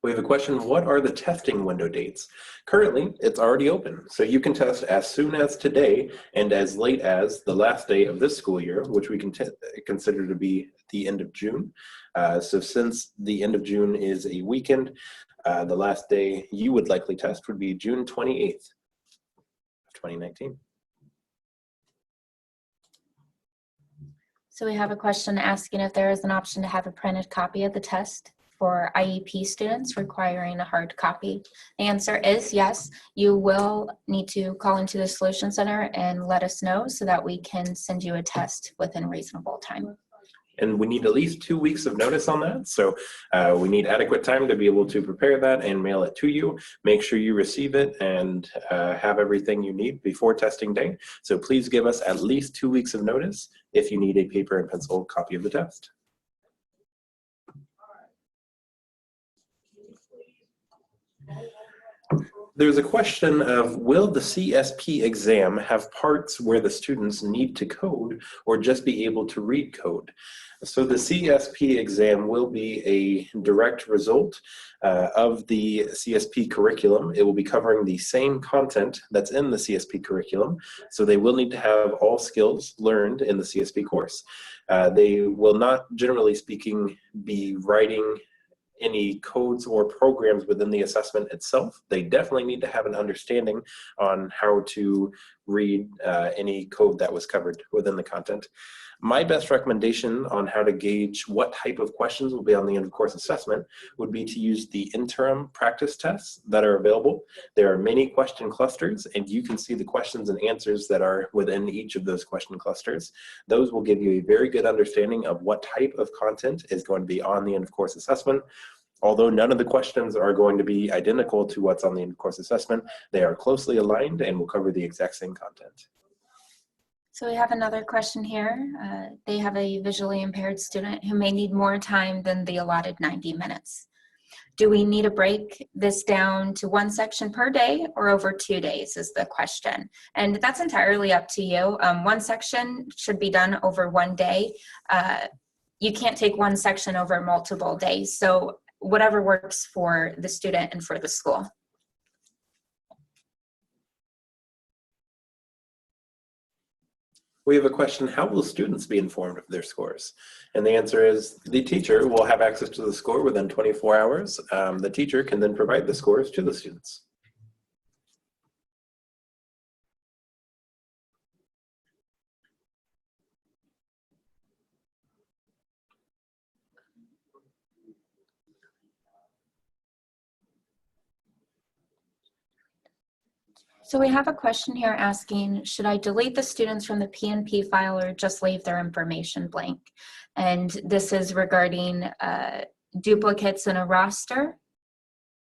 We have a question: what are the testing window dates? Currently, it's already open, so you can test as soon as today and as late as the last day of this school year, which we can consider to be the end of June. So since the end of June is a weekend, the last day you would likely test would be June 28th of 2019. So we have a question asking if there is an option to have a printed copy of the test for IEP students requiring a hard copy. The answer is yes. You will need to call into the Solution Center and let us know so that we can send you a test within a reasonable time. And we need at least 2 weeks of notice on that. So we need adequate time to be able to prepare that and mail it to you. Make sure you receive it and have everything you need before testing day. So please give us at least 2 weeks of notice if you need a paper and pencil copy of the test. There's a question of, will the CSP exam have parts where the students need to code or just be able to read code? So the CSP exam will be a direct result of the CSP curriculum. It will be covering the same content that's in the CSP curriculum. So they will need to have all skills learned in the CSP course. They will not, generally speaking, be writing any codes or programs within the assessment itself. They definitely need to have an understanding on how to read any code that was covered within the content. My best recommendation on how to gauge what type of questions will be on the end of course assessment would be to use the interim practice tests that are available. There are many question clusters, and you can see the questions and answers that are within each of those question clusters. Those will give you a very good understanding of what type of content is going to be on the end of course assessment. Although none of the questions are going to be identical to what's on the end of course assessment, they are closely aligned and will cover the exact same content. So we have another question here. They have a visually impaired student who may need more time than the allotted 90 minutes. Do we need to break this down to one section per day or over 2 days is the question. And that's entirely up to you. One section should be done over 1 day. You can't take one section over multiple days. So whatever works for the student and for the school. We have a question: how will students be informed of their scores? And the answer is the teacher will have access to the score within 24 hours. The teacher can then provide the scores to the students. So we have a question here asking, should I delete the students from the PNP file or just leave their information blank? And this is regarding duplicates in a roster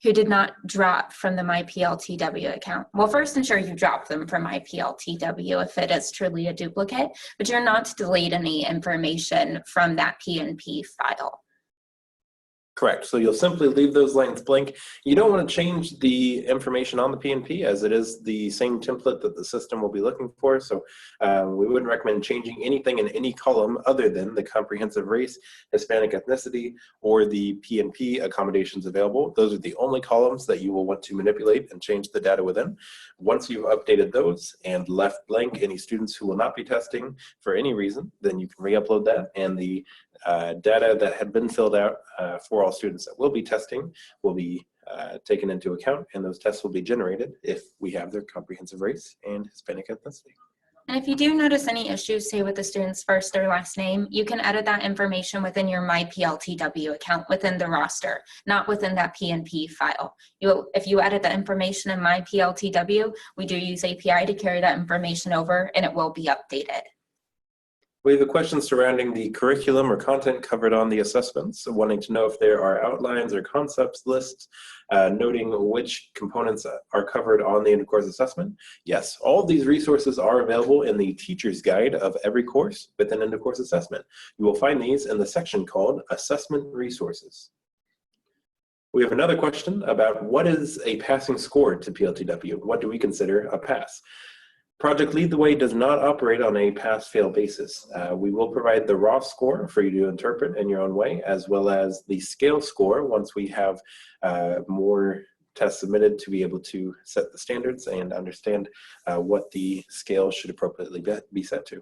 who did not drop from the MyPLTW account. Well, first ensure you drop them from MyPLTW if it is truly a duplicate, but you're not to delete any information from that PNP file. Correct. So you'll simply leave those lines blank. You don't want to change the information on the PNP, as it is the same template that the system will be looking for. So we wouldn't recommend changing anything in any column other than the comprehensive race, Hispanic ethnicity, or the PNP accommodations available. Those are the only columns that you will want to manipulate and change the data within. Once you've updated those and left blank any students who will not be testing for any reason, then you can re-upload that, and the data that had been filled out for all students that will be testing will be taken into account, and those tests will be generated if we have their comprehensive race and Hispanic ethnicity. And if you do notice any issues, say with the student's first or last name, you can edit that information within your MyPLTW account within the roster, not within that PNP file. If you edit the information in MyPLTW, we do use API to carry that information over, and it will be updated. We have a question surrounding the curriculum or content covered on the assessments, so wanting to know if there are outlines or concepts lists noting which components are covered on the end of course assessment. Yes, all of these resources are available in the teacher's guide of every course within end of course assessment. You will find these in the section called Assessment Resources. We have another question about what is a passing score to PLTW? What do we consider a pass? Project Lead the Way does not operate on a pass-fail basis. We will provide the raw score for you to interpret in your own way, as well as the scale score once we have more tests submitted to be able to set the standards and understand what the scale should appropriately be set to.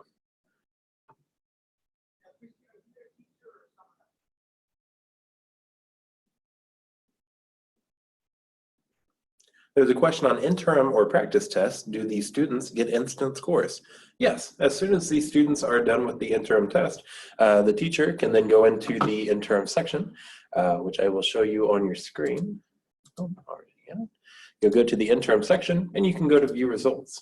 There's a question on interim or practice tests. Do these students get instant scores? Yes, as soon as these students are done with the interim test, the teacher can then go into the interim section, which I will show you on your screen. Oh, already, yeah. You'll go to the interim section and you can go to view results.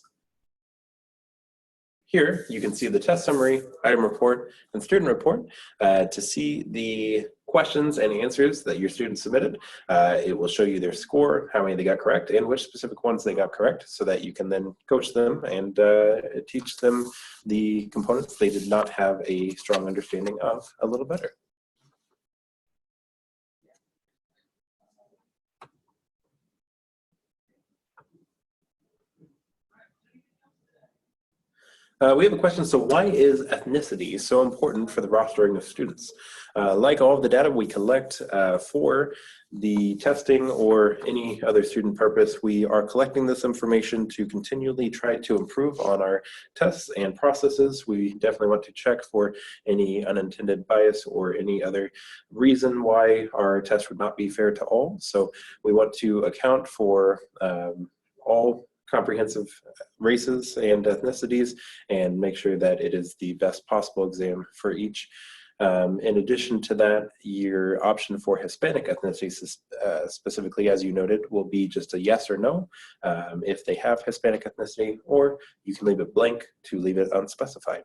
Here, you can see the test summary, item report, and student report to see the questions and answers that your students submitted. It will show you their score, how many they got correct, and which specific ones they got correct, so that you can then coach them and teach them the components they did not have a strong understanding of a little better. We have a question, so why is ethnicity so important for the rostering of students? Like all of the data we collect for the testing or any other student purpose, we are collecting this information to continually try to improve on our tests and processes. We definitely want to check for any unintended bias or any other reason why our test would not be fair to all. So we want to account for all comprehensive races and ethnicities and make sure that it is the best possible exam for each. In addition to that, your option for Hispanic ethnicity specifically, as you noted, will be just a yes or no if they have Hispanic ethnicity, or you can leave it blank to leave it unspecified.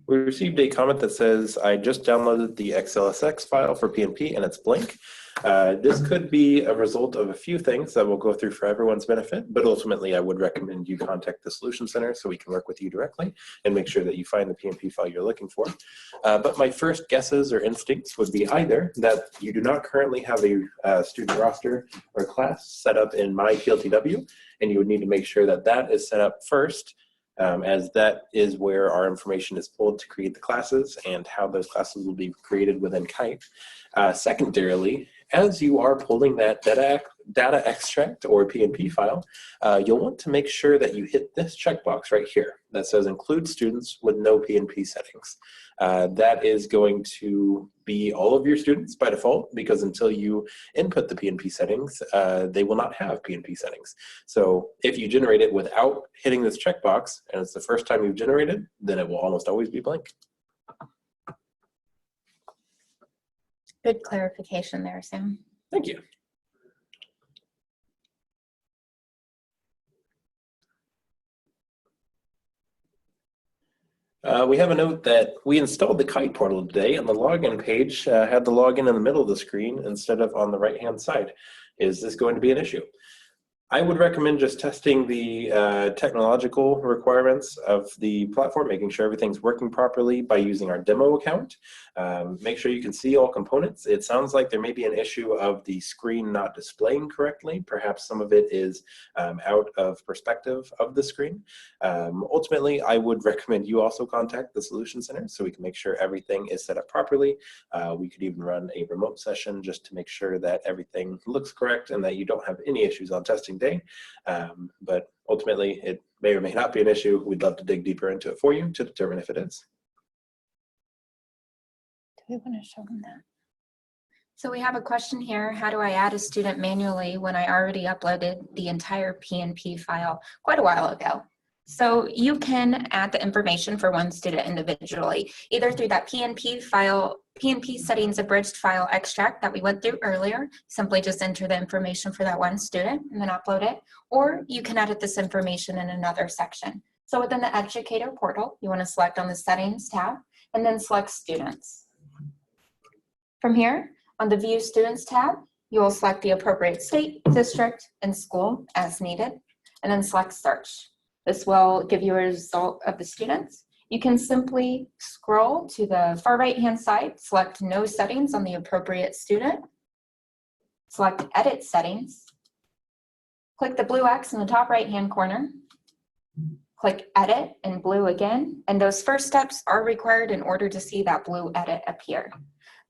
We received a comment that says, I just downloaded the XLSX file for PNP and it's blank. This could be a result of a few things that we'll go through for everyone's benefit, but ultimately I would recommend you contact the Solution Center so we can work with you directly and make sure that you find the PNP file you're looking for. But my first guesses or instincts would be either that you do not currently have a student roster or class set up in MyPLTW, and you would need to make sure that that is set up first, as that is where our information is pulled to create the classes and how those classes will be created within Kite. Secondarily, as you are pulling that data extract or PNP file, you'll want to make sure that you hit this checkbox right here that says include students with no PNP settings. That is going to be all of your students by default, because until you input the PNP settings, they will not have PNP settings. So if you generate it without hitting this checkbox, and it's the first time you've generated, then it will almost always be blank. Good clarification there, Sam. Thank you. We have a note that we installed the Kite portal today, and the login page had the login in the middle of the screen instead of on the right-hand side. Is this going to be an issue? I would recommend just testing the technological requirements of the platform, making sure everything's working properly by using our demo account. Make sure you can see all components. It sounds like there may be an issue of the screen not displaying correctly. Perhaps some of it is out of perspective of the screen. Ultimately, I would recommend you also contact the Solution Center so we can make sure everything is set up properly. We could even run a remote session just to make sure that everything looks correct and that you don't have any issues on testing same day. But ultimately, it may or may not be an issue. We'd love to dig deeper into it for you to determine if it is. Do we want to show them that? So we have a question here. How do I add a student manually when I already uploaded the entire PNP file quite a while ago? So you can add the information for one student individually, either through that PNP file, PNP settings abridged file extract that we went through earlier. Simply just enter the information for that one student and then upload it, or you can edit this information in another section. So within the educator portal, you want to select on the settings tab and then select students. From here, on the View Students tab, you will select the appropriate state, district, and school as needed, and then select Search. This will give you a result of the students. You can simply scroll to the far right-hand side, select No Settings on the appropriate student, select Edit Settings, click the blue X in the top right-hand corner, click Edit in blue again, and those first steps are required in order to see that blue edit appear.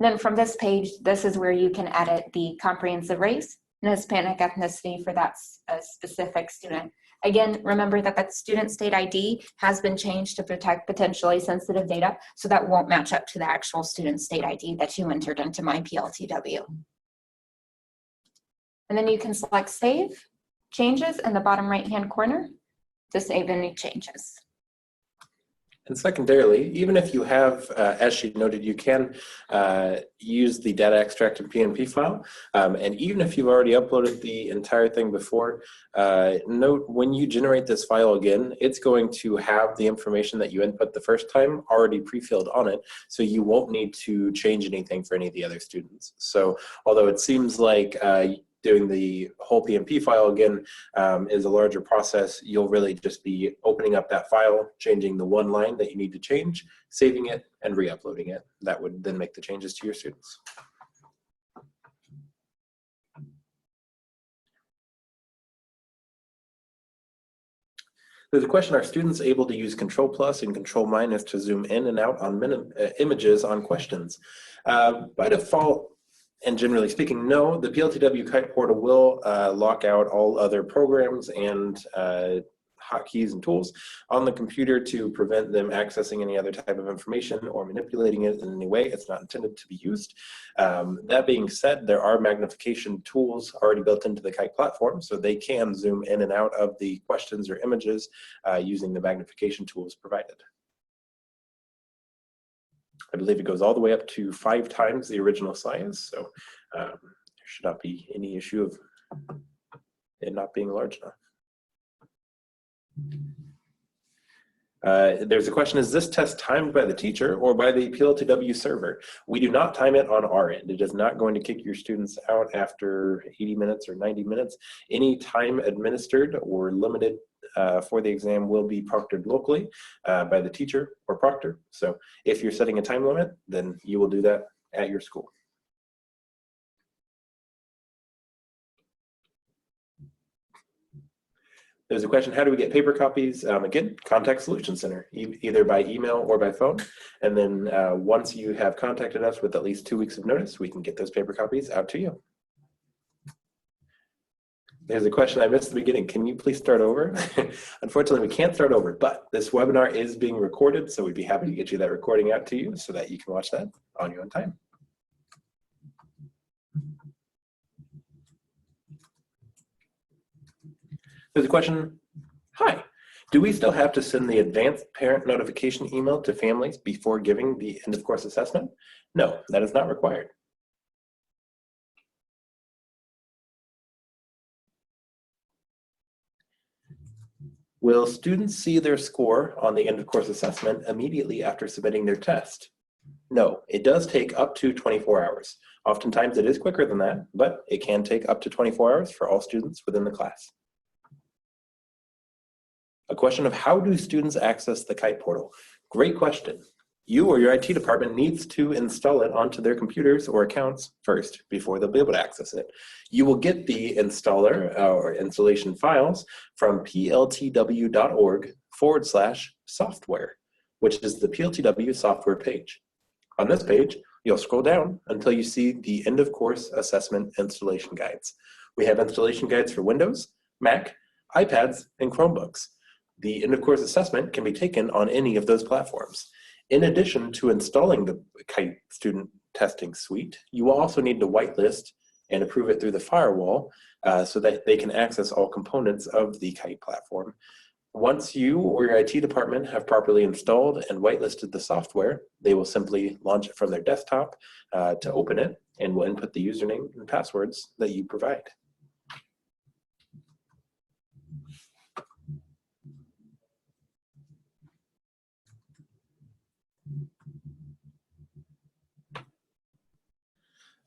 Then from this page, this is where you can edit the comprehensive race and Hispanic ethnicity for that specific student. Again, remember that that student state ID has been changed to protect potentially sensitive data, so that won't match up to the actual student state ID that you entered into MyPLTW. And then you can select Save Changes in the bottom right-hand corner to save any changes. And secondarily, even if you have, as she noted, you can use the data extract and PNP file. And even if you've already uploaded the entire thing before, note when you generate this file again, it's going to have the information that you input the first time already pre-filled on it. So you won't need to change anything for any of the other students. So although it seems like doing the whole PNP file again is a larger process, you'll really just be opening up that file, changing the one line that you need to change, saving it, and re-uploading it. That would then make the changes to your students. There's a question, are students able to use Control+ and Control- to zoom in and out on images on questions? By default, and generally speaking, no, the PLTW Kite portal will lock out all other programs and hotkeys and tools on the computer to prevent them accessing any other type of information or manipulating it in any way. It's not intended to be used. That being said, there are magnification tools already built into the Kite platform, so they can zoom in and out of the questions or images using the magnification tools provided. I believe it goes all the way up to 5 times the original size, so there should not be any issue of it not being large enough. There's a question, is this test timed by the teacher or by the PLTW server? We do not time it on our end. It is not going to kick your students out after 80 minutes or 90 minutes. Any time administered or limited for the exam will be proctored locally by the teacher or proctor. So if you're setting a time limit, then you will do that at your school. There's a question, how do we get paper copies? Again, contact Solutions Center, either by email or by phone. And then once you have contacted us with at least 2 weeks of notice, we can get those paper copies out to you. There's a question I missed at the beginning. Can you please start over? Unfortunately, we can't start over, but this webinar is being recorded, so we'd be happy to get you that recording out to you so that you can watch that on your own time. There's a question, hi, do we still have to send the advanced parent notification email to families before giving the end of course assessment? No, that is not required. Will students see their score on the end of course assessment immediately after submitting their test? No, it does take up to 24 hours. Oftentimes it is quicker than that, but it can take up to 24 hours for all students within the class. A question of how do students access the Kite portal? Great question. You or your IT department needs to install it onto their computers or accounts first before they'll be able to access it. You will get the installer or installation files from pltw.org/software, which is the PLTW software page. On this page, you'll scroll down until you see the end of course assessment installation guides. We have installation guides for Windows, Mac, iPads, and Chromebooks. The end-of-course assessment can be taken on any of those platforms. In addition to installing the Kite Student Testing Suite, you will also need to whitelist and approve it through the firewall so that they can access all components of the Kite platform. Once you or your IT department have properly installed and whitelisted the software, they will simply launch it from their desktop to open it and will input the username and passwords that you provide.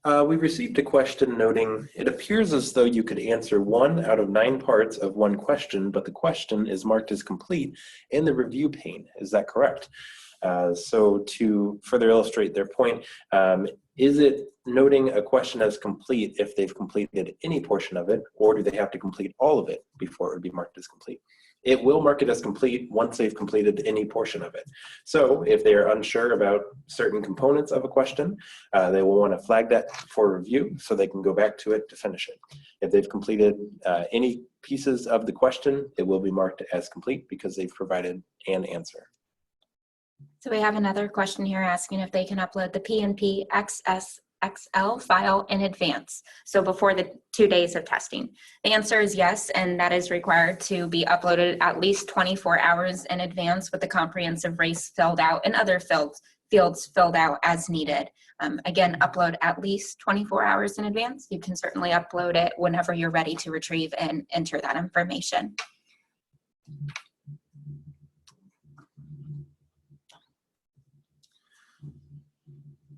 We received a question noting, it appears as though you could answer 1 out of 9 parts of one question, but the question is marked as complete in the review pane. Is that correct? So to further illustrate their point, is it noting a question as complete if they've completed any portion of it, or do they have to complete all of it before it would be marked as complete? It will mark it as complete once they've completed any portion of it. So if they are unsure about certain components of a question, they will want to flag that for review so they can go back to it to finish it. If they've completed any pieces of the question, it will be marked as complete because they've provided an answer. So we have another question here asking if they can upload the PNP XSXL file in advance, so before the 2 days of testing. The answer is yes, and that is required to be uploaded at least 24 hours in advance with the comprehensive race filled out and other fields filled out as needed. Again, upload at least 24 hours in advance. You can certainly upload it whenever you're ready to retrieve and enter that information.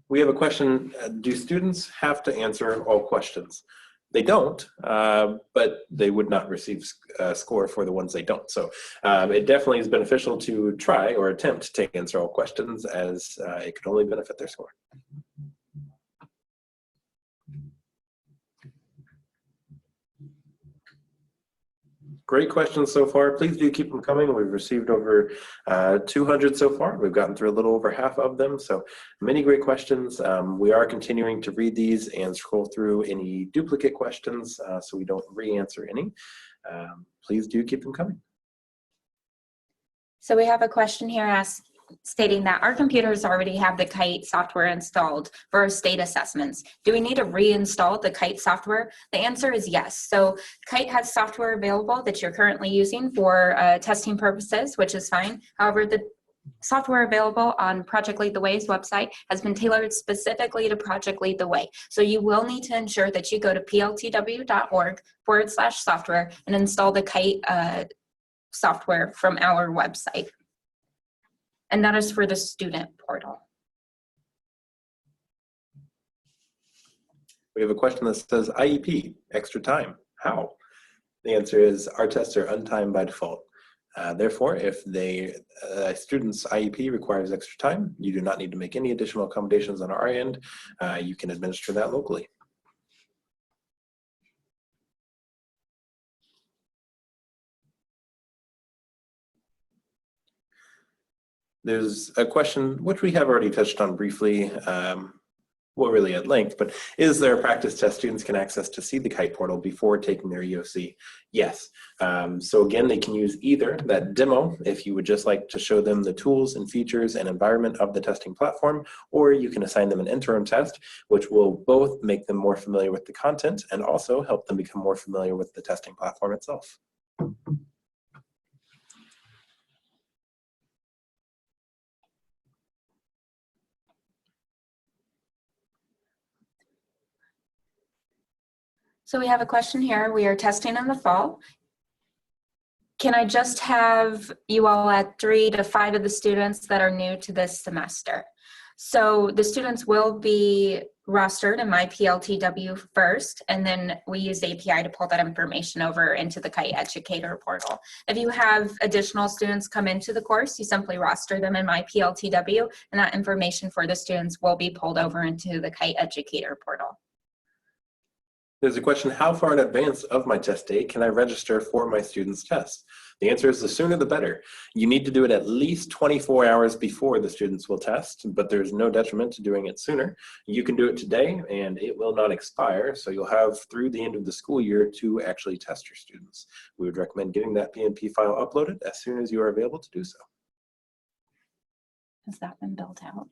We have a question, do students have to answer all questions? They don't, but they would not receive a score for the ones they don't. So it definitely is beneficial to try or attempt to answer all questions, as it could only benefit their score. Great questions so far. Please do keep them coming. We've received over 200 so far. We've gotten through a little over half of them. So many great questions. We are continuing to read these and scroll through any duplicate questions so we don't re-answer any. Please do keep them coming. So we have a question here stating that our computers already have the Kite software installed for our state assessments. Do we need to reinstall the Kite software? The answer is yes. So Kite has software available that you're currently using for testing purposes, which is fine. However, the software available on Project Lead the Way's website has been tailored specifically to Project Lead the Way. So you will need to ensure that you go to pltw.org/software and install the Kite software from our website. And that is for the student portal. We have a question that says, IEP, extra time, how? The answer is our tests are untimed by default. Therefore, if a student's IEP requires extra time, you do not need to make any additional accommodations on our end. You can administer that locally. There's a question, which we have already touched on briefly, well, really at length, but is there a practice test students can access to see the Kite portal before taking their EoC? Yes. So again, they can use either that demo, if you would just like to show them the tools and features and environment of the testing platform, or you can assign them an interim test, which will both make them more familiar with the content and also help them become more familiar with the testing platform itself. So we have a question here. We are testing in the fall. Can I just have you all add 3 to 5 of the students that are new to this semester? So the students will be rostered in my PLTW first, and then we use the API to pull that information over into the Kite Educator portal. If you have additional students come into the course, you simply roster them in my PLTW, and that information for the students will be pulled over into the Kite Educator portal. There's a question, how far in advance of my test date can I register for my students' tests? The answer is the sooner the better. You need to do it at least 24 hours before the students will test, but there's no detriment to doing it sooner. You can do it today and it will not expire, so you'll have through the end of the school year to actually test your students. We would recommend getting that PNP file uploaded as soon as you are available to do so. Has that been built out?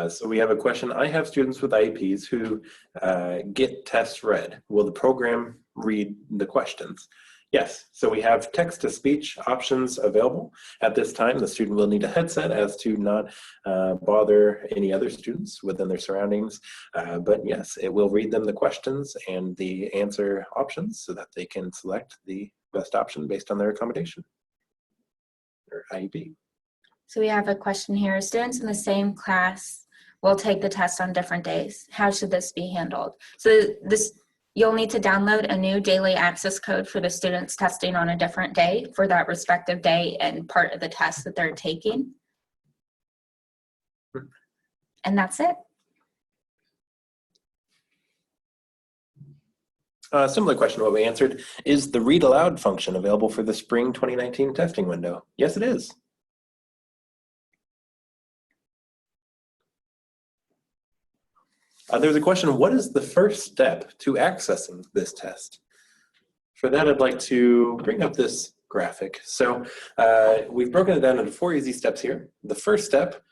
So we have a question. I have students with IEPs who get tests read. Will the program read the questions? Yes, so we have text-to-speech options available. At this time, the student will need a headset as to not bother any other students within their surroundings. But yes, it will read them the questions and the answer options so that they can select the best option based on their accommodation or IEP. So we have a question here. Students in the same class will take the test on different days. How should this be handled? So you'll need to download a new daily access code for the students testing on a different day for that respective day and part of the test that they're taking. And that's it. Similar question to what we answered. Is the read aloud function available for the spring 2019 testing window? Yes, it is. There's a question, what is the first step to accessing this test? For that, I'd like to bring up this graphic. So we've broken it down into 4 easy steps here. The first step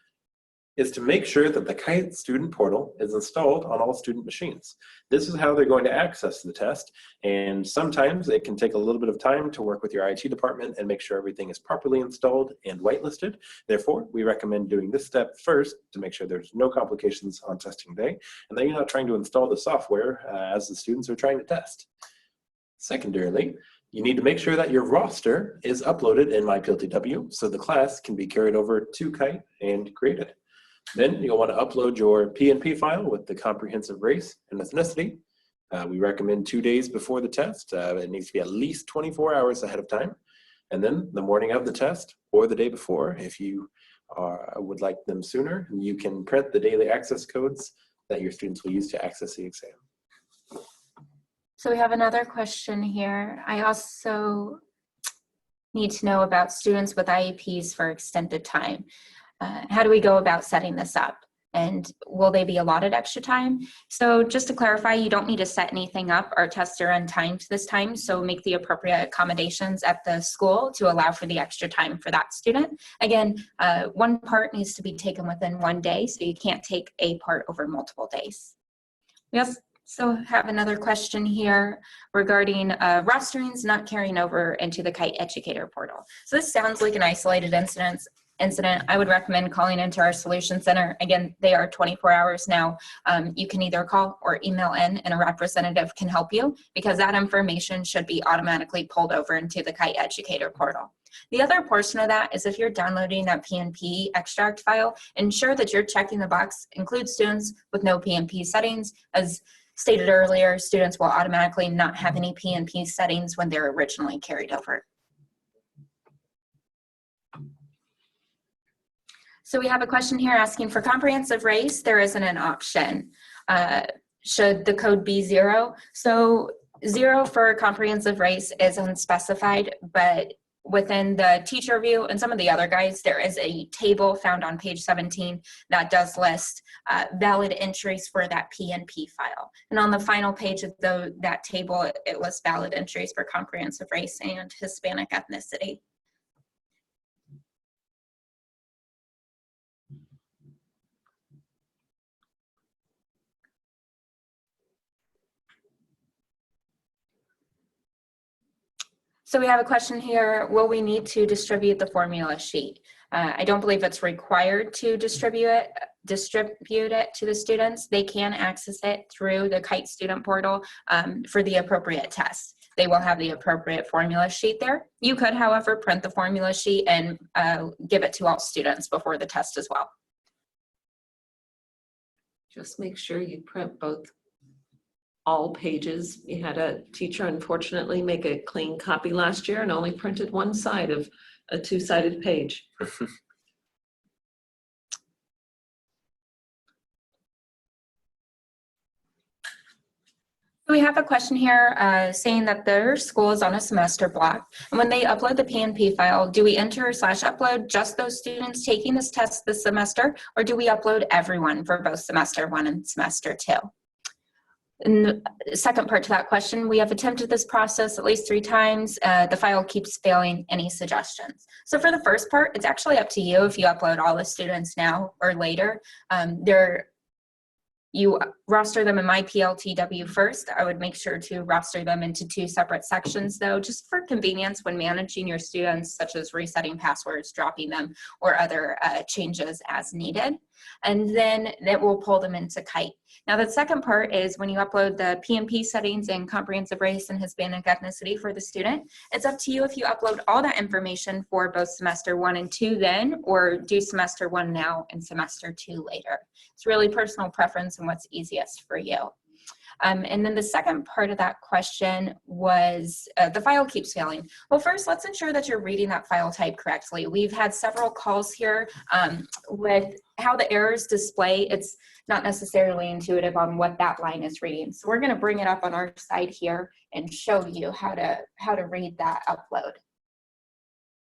is to make sure that the Kite student portal is installed on all student machines. This is how they're going to access the test, and sometimes it can take a little bit of time to work with your IT department and make sure everything is properly installed and whitelisted. Therefore, we recommend doing this step first to make sure there's no complications on testing day, and then you're not trying to install the software as the students are trying to test. Secondarily, you need to make sure that your roster is uploaded in MyPLTW so the class can be carried over to Kite and created. Then you'll want to upload your PNP file with the comprehensive race and ethnicity. We recommend 2 days before the test. It needs to be at least 24 hours ahead of time. And then the morning of the test or the day before, if you would like them sooner, you can print the daily access codes that your students will use to access the exam. So we have another question here. I also need to know about students with IEPs for extended time. How do we go about setting this up? And will they be allotted extra time? So just to clarify, you don't need to set anything up. Our tests are untimed this time, so make the appropriate accommodations at the school to allow for the extra time for that student. Again, one part needs to be taken within 1 day, so you can't take a part over multiple days. We also have another question here regarding rosterings not carrying over into the Kite Educator portal. So this sounds like an isolated incident. I would recommend calling into our Solution Center. Again, they are 24 hours now. You can either call or email in and a representative can help you because that information should be automatically pulled over into the Kite Educator portal. The other portion of that is if you're downloading that PNP extract file, ensure that you're checking the box, include students with no PNP settings. As stated earlier, students will automatically not have any PNP settings when they're originally carried over. So we have a question here asking for comprehensive race, there isn't an option. Should the code be 0? So 0 for comprehensive race is unspecified, but within the teacher review and some of the other guides, there is a table found on page 17 that does list valid entries for that PNP file. And on the final page of that table, it lists valid entries for comprehensive race and Hispanic ethnicity. So we have a question here, will we need to distribute the formula sheet? I don't believe it's required to distribute it to the students. They can access it through the Kite student portal for the appropriate tests. They will have the appropriate formula sheet there. You could, however, print the formula sheet and give it to all students before the test as well. Just make sure you print all pages. We had a teacher unfortunately make a clean copy last year and only printed one side of a 2-sided page. We have a question here saying that their school is on a semester block. And when they upload the PNP file, do we enter/upload just those students taking this test this semester, or do we upload everyone for both semester 1 and semester 2? And the second part to that question, we have attempted this process at least 3 times. The file keeps failing. Any suggestions? So for the first part, it's actually up to you if you upload all the students now or later. You roster them in my PLTW first. I would make sure to roster them into 2 separate sections though, just for convenience when managing your students, such as resetting passwords, dropping them, or other changes as needed. And then it will pull them into Kite. Now the second part is when you upload the PNP settings and comprehensive race and Hispanic ethnicity for the student, it's up to you if you upload all that information for both semester 1 and 2 then, or do semester 1 now and semester 2 later. It's really personal preference and what's easiest for you. And then the second part of that question was the file keeps failing. Well, first, let's ensure that you're reading that file type correctly. We've had several calls here with how the errors display. It's not necessarily intuitive on what that line is reading. So we're going to bring it up on our side here and show you how to read that upload.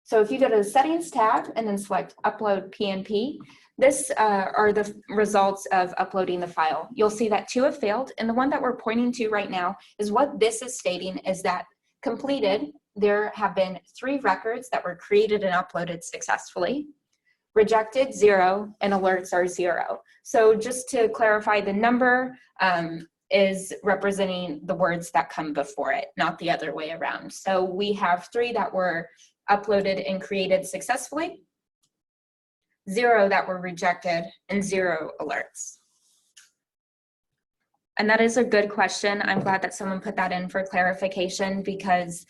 So if you go to the settings tab and then select upload PNP, this are the results of uploading the file. You'll see that 2 have failed, and the one that we're pointing to right now is what this is stating is that completed, there have been 3 records that were created and uploaded successfully. Rejected, 0, and alerts are 0. So just to clarify, the number is representing the words that come before it, not the other way around. So we have 3 that were uploaded and created successfully, 0 that were rejected, and 0 alerts. And that is a good question. I'm glad that someone put that in for clarification because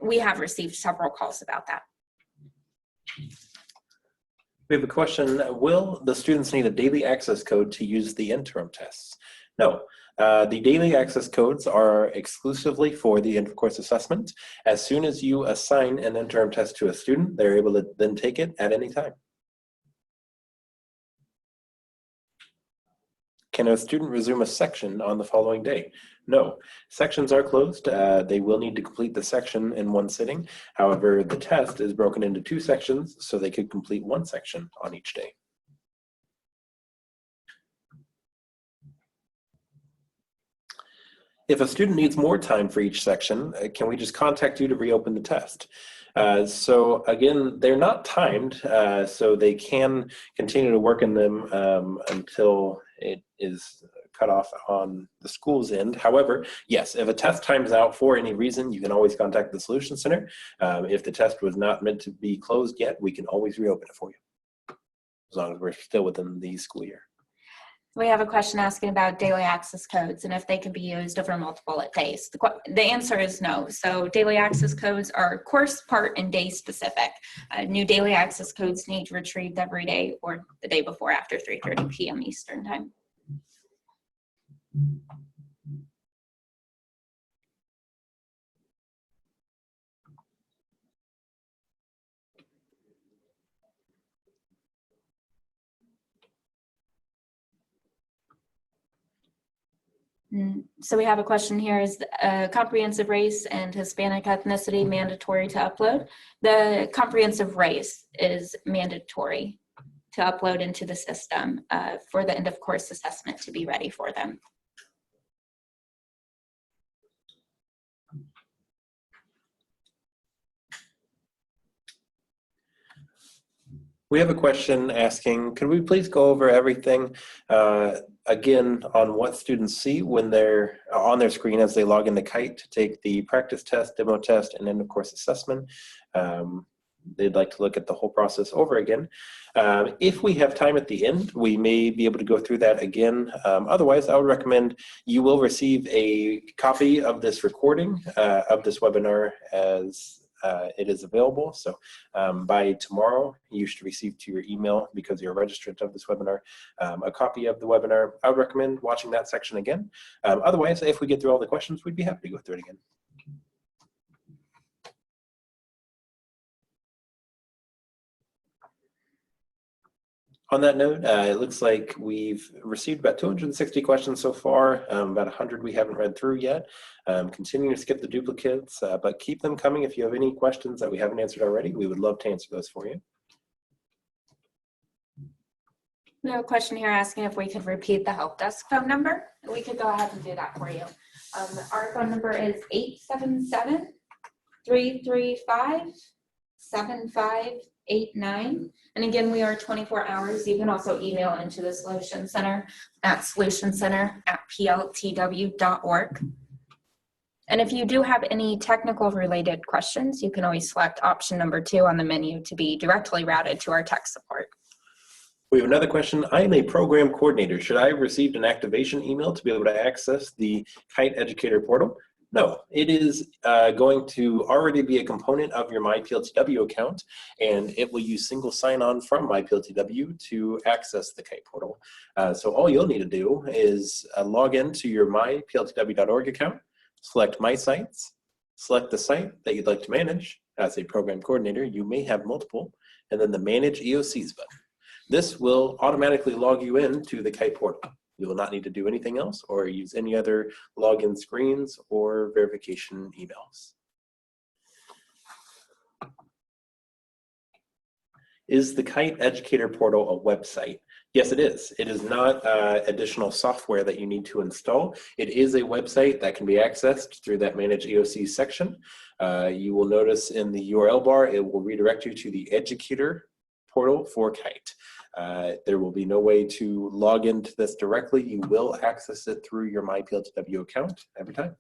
we have received several calls about that. We have a question. Will the students need a daily access code to use the interim tests? No. The daily access codes are exclusively for the end of course assessment. As soon as you assign an interim test to a student, they're able to then take it at any time. Can a student resume a section on the following day? No. Sections are closed. They will need to complete the section in one sitting. However, the test is broken into 2 sections, so they could complete 1 section on each day. If a student needs more time for each section, can we just contact you to reopen the test? So again, they're not timed, so they can continue to work in them until it is cut off on the school's end. However, yes, if a test times out for any reason, you can always contact the Solution Center. If the test was not meant to be closed yet, we can always reopen it for you, as long as we're still within the school year. We have a question asking about daily access codes and if they can be used over multiple days. The answer is no. So daily access codes are course, part, and day specific. New daily access codes need retrieved every day or the day before after 3:30 p.m. Eastern time. So we have a question here, is comprehensive race and Hispanic ethnicity mandatory to upload? The comprehensive race is mandatory to upload into the system for the end of course assessment to be ready for them. We have a question asking, could we please go over everything again on what students see when they're on their screen as they log into Kite to take the practice test, demo test, and end of course assessment. They'd like to look at the whole process over again. If we have time at the end, we may be able to go through that again. Otherwise, I would recommend you will receive a copy of this recording of this webinar as it is available. So by tomorrow, you should receive to your email, because you're a registrant of this webinar, a copy of the webinar. I would recommend watching that section again. Otherwise, if we get through all the questions, we'd be happy to go through it again. On that note, it looks like we've received about 260 questions so far, about 100 we haven't read through yet. Continuing to skip the duplicates, but keep them coming if you have any questions that we haven't answered already. We would love to answer those for you. We have a question here asking if we could repeat the help desk phone number. We could go ahead and do that for you. Our phone number is 877-335-7589. And again, we are 24 hours. You can also email into the Solution Center at solutioncenter@pltw.org. And if you do have any technical related questions, you can always select option number 2 on the menu to be directly routed to our tech support. We have another question. I am a program coordinator. Should I have received an activation email to be able to access the Kite Educator portal? No, it is going to already be a component of your MyPLTW account, and it will use single sign-on from MyPLTW to access the Kite portal. So all you'll need to do is log into your mypltw.org account, select My Sites, select the site that you'd like to manage. As a program coordinator, you may have multiple, and then the Manage EoCs button. This will automatically log you in to the Kite portal. You will not need to do anything else or use any other login screens or verification emails. Is the Kite Educator portal a website? Yes, it is. It is not additional software that you need to install. It is a website that can be accessed through that Manage EoC section. You will notice in the URL bar, it will redirect you to the Educator portal for Kite. There will be no way to log into this directly. You will access it through your MyPLTW account every time.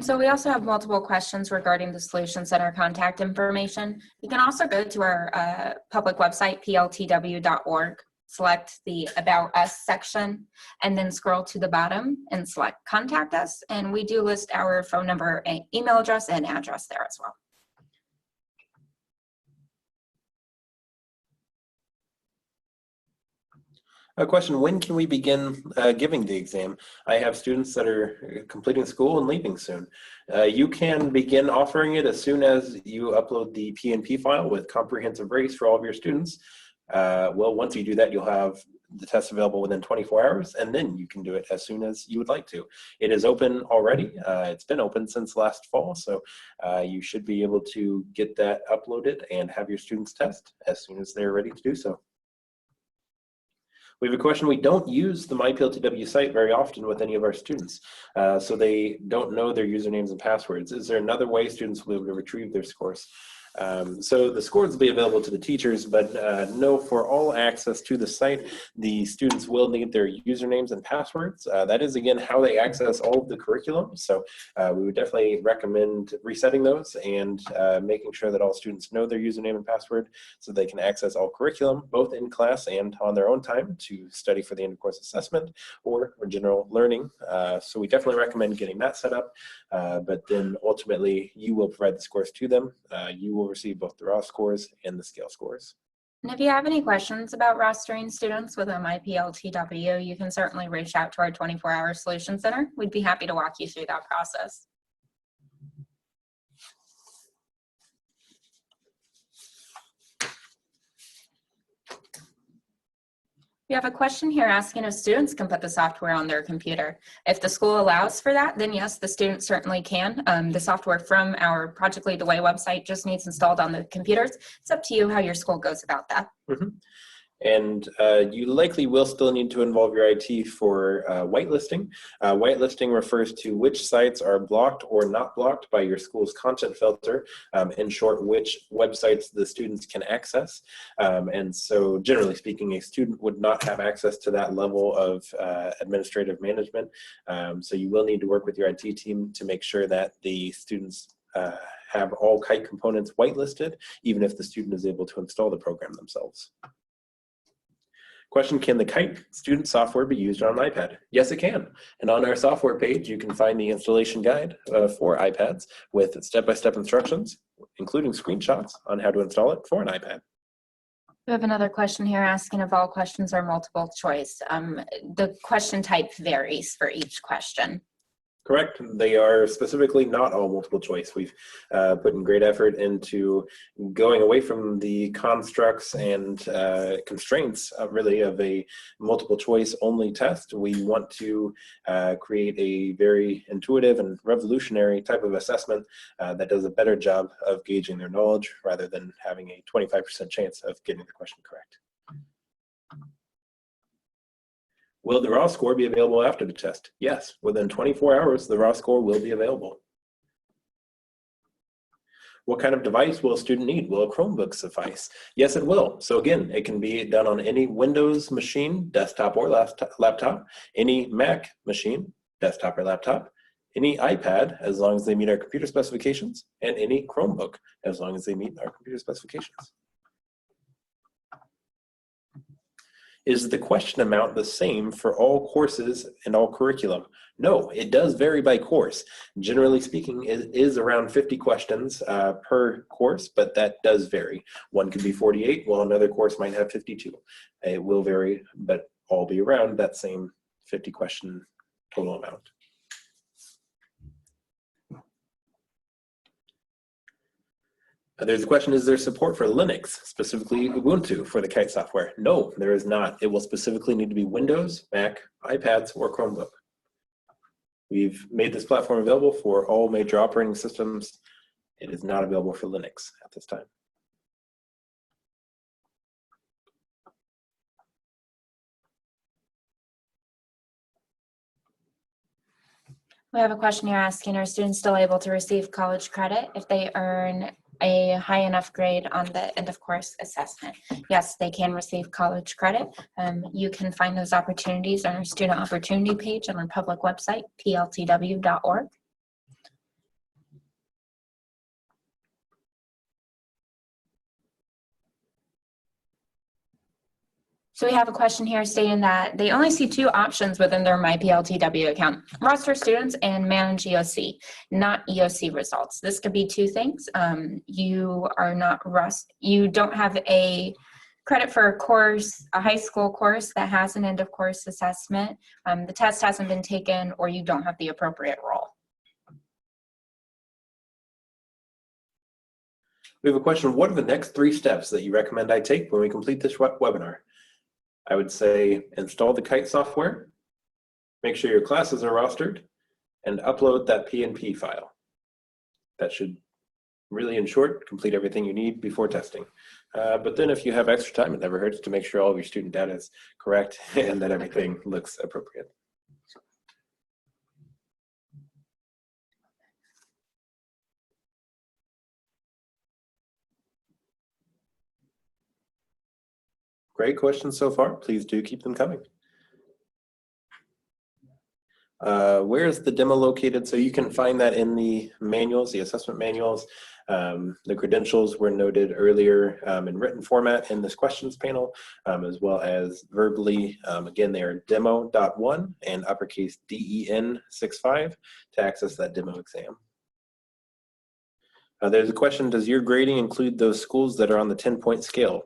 So we also have multiple questions regarding the Solution Center contact information. You can also go to our public website, pltw.org, select the About Us section, and then scroll to the bottom and select Contact Us. And we do list our phone number, email address, and address there as well. A question, when can we begin giving the exam? I have students that are completing school and leaving soon. You can begin offering it as soon as you upload the PNP file with comprehensive rates for all of your students. Well, once you do that, you'll have the test available within 24 hours, and then you can do it as soon as you would like to. It is open already. It's been open since last fall, so you should be able to get that uploaded and have your students test as soon as they're ready to do so. We have a question. We don't use the MyPLTW site very often with any of our students, so they don't know their usernames and passwords. Is there another way students will be able to retrieve their scores? So the scores will be available to the teachers, but no, for all access to the site, the students will need their usernames and passwords. That is, again, how they access all of the curriculum. So we would definitely recommend resetting those and making sure that all students know their username and password so they can access all curriculum, both in class and on their own time to study for the end of course assessment or for general learning. So we definitely recommend getting that set up, but then ultimately you will provide the scores to them. You will receive both the raw scores and the scale scores. And if you have any questions about rostering students within MyPLTW, you can certainly reach out to our 24-hour Solution Center. We'd be happy to walk you through that process. We have a question here asking if students can put the software on their computer. If the school allows for that, then yes, the student certainly can. The software from our Project Lead the Way website just needs installed on the computers. It's up to you how your school goes about that. Mm-hmm. And you likely will still need to involve your IT for whitelisting. Whitelisting refers to which sites are blocked or not blocked by your school's content filter. In short, which websites the students can access. And so generally speaking, a student would not have access to that level of administrative management. So you will need to work with your IT team to make sure that the students have all Kite components whitelisted, even if the student is able to install the program themselves. Question, can the Kite student software be used on an iPad? Yes, it can. And on our software page, you can find the installation guide for iPads with step-by-step instructions, including screenshots on how to install it for an iPad. We have another question here asking if all questions are multiple choice. The question type varies for each question. Correct. They are specifically not all multiple choice. We've put in great effort into going away from the constructs and constraints really of a multiple choice only test. We want to create a very intuitive and revolutionary type of assessment that does a better job of gauging their knowledge rather than having a 25% chance of getting the question correct. Will the raw score be available after the test? Yes, within 24 hours, the raw score will be available. What kind of device will a student need? Will a Chromebook suffice? Yes, it will. So again, it can be done on any Windows machine, desktop or laptop, any Mac machine, desktop or laptop, any iPad, as long as they meet our computer specifications, and any Chromebook, as long as they meet our computer specifications. Is the question amount the same for all courses and all curriculum? No, it does vary by course. Generally speaking, it is around 50 questions per course, but that does vary. One could be 48, while another course might have 52. It will vary, but all be around that same 50 question total amount. There's a question, is there support for Linux, specifically Ubuntu, for the Kite software? No, there is not. It will specifically need to be Windows, Mac, iPads, or Chromebook. We've made this platform available for all major operating systems. It is not available for Linux at this time. We have a question here asking, are students still able to receive college credit if they earn a high enough grade on the end of course assessment? Yes, they can receive college credit. You can find those opportunities on our student opportunity page on our public website, pltw.org. So we have a question here stating that they only see two options within their MyPLTW account: roster students and manage EoC, not EoC results. This could be two things. You don't have a credit for a course, a high school course that has an end of course assessment. The test hasn't been taken, or you don't have the appropriate role. We have a question, what are the next 3 steps that you recommend I take when we complete this webinar? I would say install the Kite software, make sure your classes are rostered, and upload that PNP file. That should really, in short, complete everything you need before testing. But then if you have extra time, it never hurts to make sure all of your student data is correct and that everything looks appropriate. Great questions so far. Please do keep them coming. Where is the demo located? So you can find that in the manuals, the assessment manuals. The credentials were noted earlier in written format in this questions panel, as well as verbally. Again, they are demo.1 and uppercase DEN65 to access that demo exam. There's a question, does your grading include those schools that are on the 10-point scale?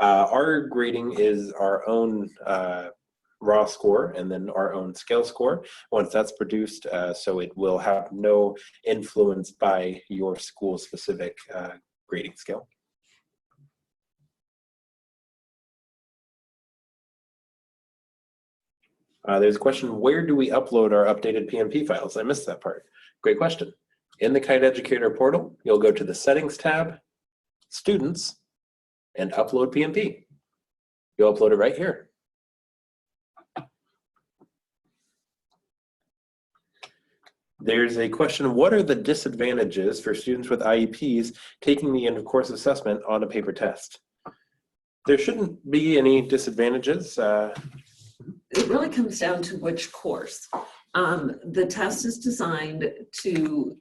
Our grading is our own raw score and then our own scale score once that's produced, so it will have no influence by your school specific grading scale. There's a question, where do we upload our updated PNP files? I missed that part. Great question. In the Kite Educator portal, you'll go to the Settings tab, Students, and Upload PNP. You'll upload it right here. There's a question, what are the disadvantages for students with IEPs taking the end of course assessment on a paper test? There shouldn't be any disadvantages. It really comes down to which course. The test is designed to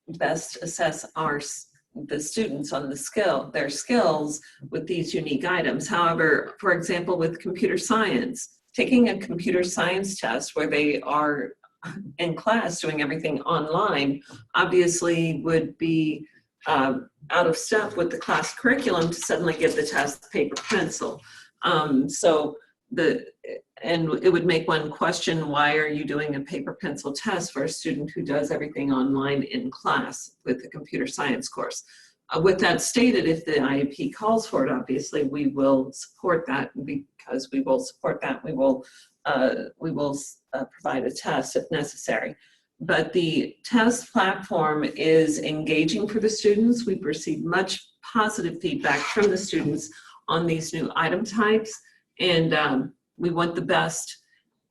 best assess the students on their skills with these unique items. However, for example, with computer science, taking a computer science test where they are in class doing everything online obviously would be out of step with the class curriculum to suddenly give the test paper pencil. So and it would make one question, why are you doing a paper pencil test for a student who does everything online in class with a computer science course? With that stated, if the IEP calls for it, obviously we will support that. Because we will support that, we will provide a test if necessary. But the test platform is engaging for the students. We've received much positive feedback from the students on these new item types, and we want the best.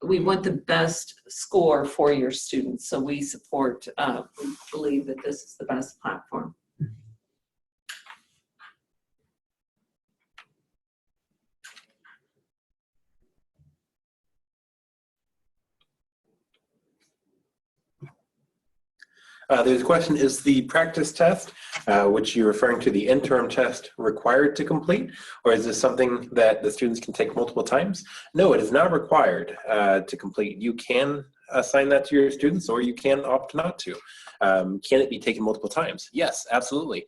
We want the best score for your students. So we support. We believe that this is the best platform. There's a question, is the practice test, which you're referring to the interim test, required to complete? Or is this something that the students can take multiple times? No, it is not required to complete. You can assign that to your students, or you can opt not to. Can it be taken multiple times? Yes, absolutely.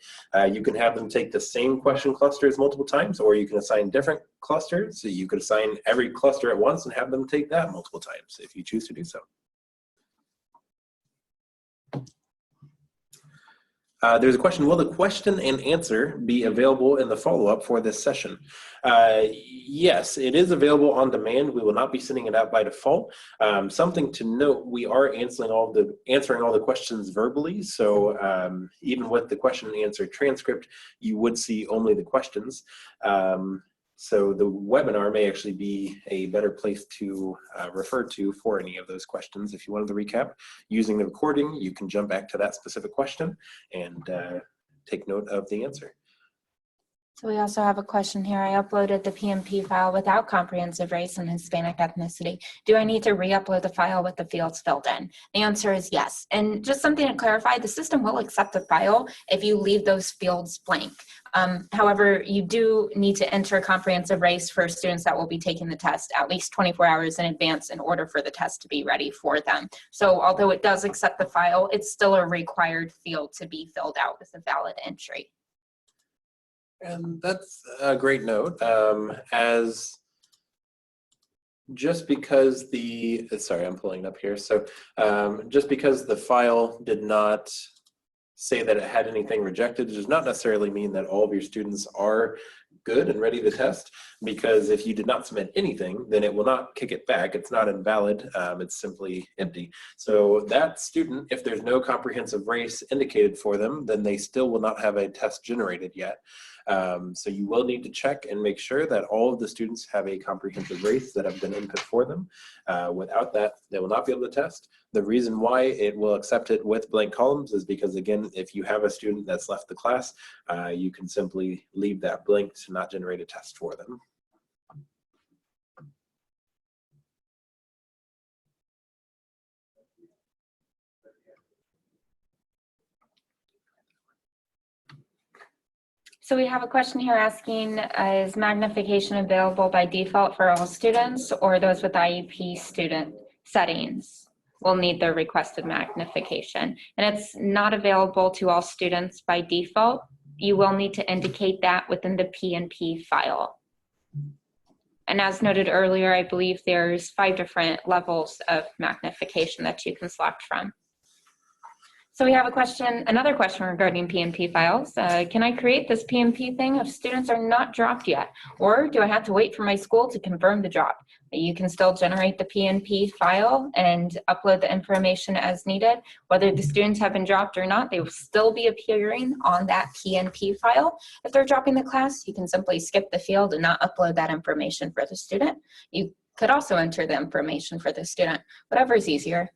You can have them take the same question clusters multiple times, or you can assign different clusters. So you could assign every cluster at once and have them take that multiple times if you choose to do so. There's a question, will the question and answer be available in the follow-up for this session? Yes, it is available on demand. We will not be sending it out by default. Something to note, we are answering all the questions verbally, so even with the question and answer transcript, you would see only the questions. So the webinar may actually be a better place to refer to for any of those questions. If you wanted to recap using the recording, you can jump back to that specific question and take note of the answer. So we also have a question here. I uploaded the PMP file without comprehensive race and Hispanic ethnicity. Do I need to re-upload the file with the fields filled in? The answer is yes. And just something to clarify, the system will accept the file if you leave those fields blank. However, you do need to enter comprehensive race for students that will be taking the test at least 24 hours in advance in order for the test to be ready for them. So although it does accept the file, it's still a required field to be filled out with a valid entry. And that's a great note, as just because the, sorry, I'm pulling it up here. So just because the file did not say that it had anything rejected does not necessarily mean that all of your students are good and ready to test, because if you did not submit anything, then it will not kick it back. It's not invalid, it's simply empty. So that student, if there's no comprehensive race indicated for them, then they still will not have a test generated yet. So you will need to check and make sure that all of the students have a comprehensive race that have been input for them. Without that, they will not be able to test. The reason why it will accept it with blank columns is because, again, if you have a student that's left the class, you can simply leave that blank to not generate a test for them. So we have a question here asking, is magnification available by default for all students, or those with IEP student settings will need their requested magnification? And it's not available to all students by default. You will need to indicate that within the PNP file. And as noted earlier, I believe there's 5 different levels of magnification that you can select from. So we have a question, another question regarding PMP files. Can I create this PMP thing if students are not dropped yet? Or do I have to wait for my school to confirm the drop? You can still generate the PNP file and upload the information as needed. Whether the students have been dropped or not, they will still be appearing on that PNP file. If they're dropping the class, you can simply skip the field and not upload that information for the student. You could also enter the information for the student, whatever is easier.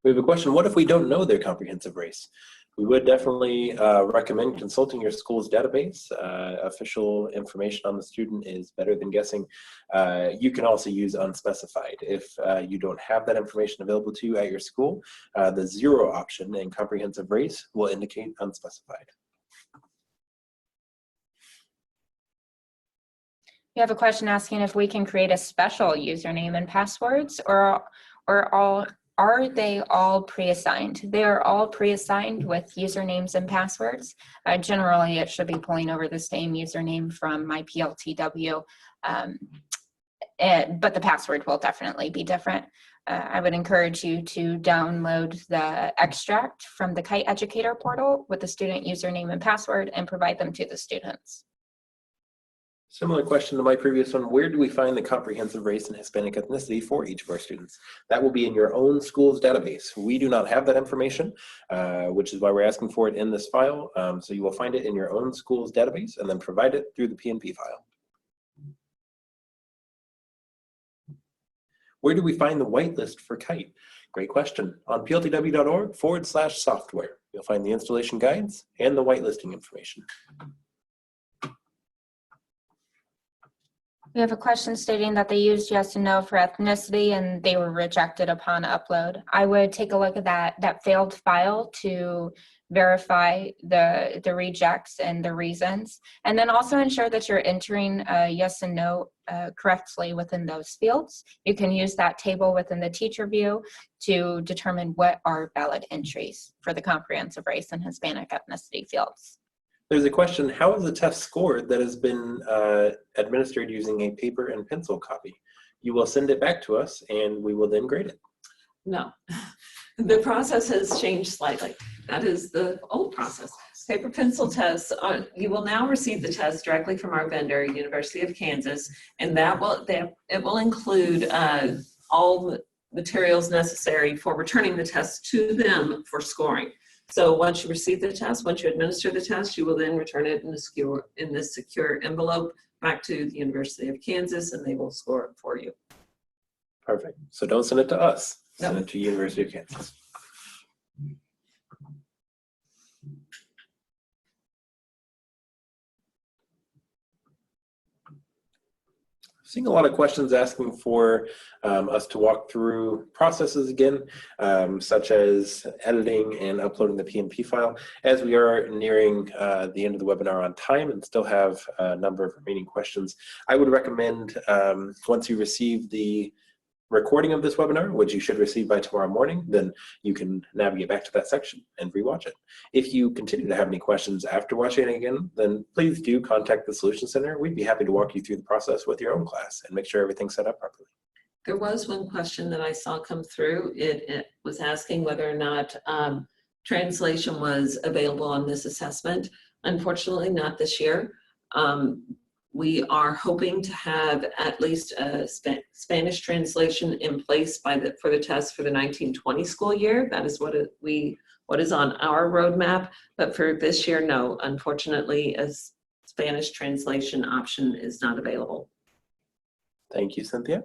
We have a question, what if we don't know their comprehensive race? We would definitely recommend consulting your school's database. Official information on the student is better than guessing. You can also use unspecified. If you don't have that information available to you at your school, the 0 option in comprehensive race will indicate unspecified. We have a question asking if we can create a special username and passwords, or are they all pre-assigned? They are all pre-assigned with usernames and passwords. Generally, it should be pulling over the same username from my PLTW but the password will definitely be different. I would encourage you to download the extract from the Kite Educator portal with the student username and password and provide them to the students. Similar question to my previous one, where do we find the comprehensive race and Hispanic ethnicity for each of our students? That will be in your own school's database. We do not have that information, which is why we're asking for it in this file. So you will find it in your own school's database and then provide it through the PNP file. Where do we find the whitelist for Kite? Great question. On pltw.org/software. You'll find the installation guides and the whitelisting information. We have a question stating that they used yes and no for ethnicity and they were rejected upon upload. I would take a look at that failed file to verify the rejects and the reasons, and then also ensure that you're entering yes and no correctly within those fields. You can use that table within the teacher view to determine what are valid entries for the comprehensive race and Hispanic ethnicity fields. There's a question, how is the test scored that has been administered using a paper and pencil copy? You will send it back to us and we will then grade it. No, the process has changed slightly. That is the old process. Paper pencil tests, you will now receive the test directly from our vendor, University of Kansas, and it will include all materials necessary for returning the test to them for scoring. So once you receive the test, once you administer the test, you will then return it in this secure envelope back to the University of Kansas, and they will score it for you. Perfect. So don't send it to us. Send No. it to University of Kansas. Seeing a lot of questions asking for us to walk through processes again, such as editing and uploading the PNP file. As we are nearing the end of the webinar on time and still have a number of remaining questions, I would recommend once you receive the recording of this webinar, which you should receive by tomorrow morning, then you can navigate back to that section and rewatch it. If you continue to have any questions after watching it again, then please do contact the Solutions Center. We'd be happy to walk you through the process with your own class and make sure everything's set up properly. There was one question that I saw come through. It was asking whether or not translation was available on this assessment. Unfortunately, not this year. We are hoping to have at least a Spanish translation in place for the test for the 1920 school year. That is what is on our roadmap. But for this year, no. Unfortunately, a Spanish translation option is not available. Thank you, Cynthia.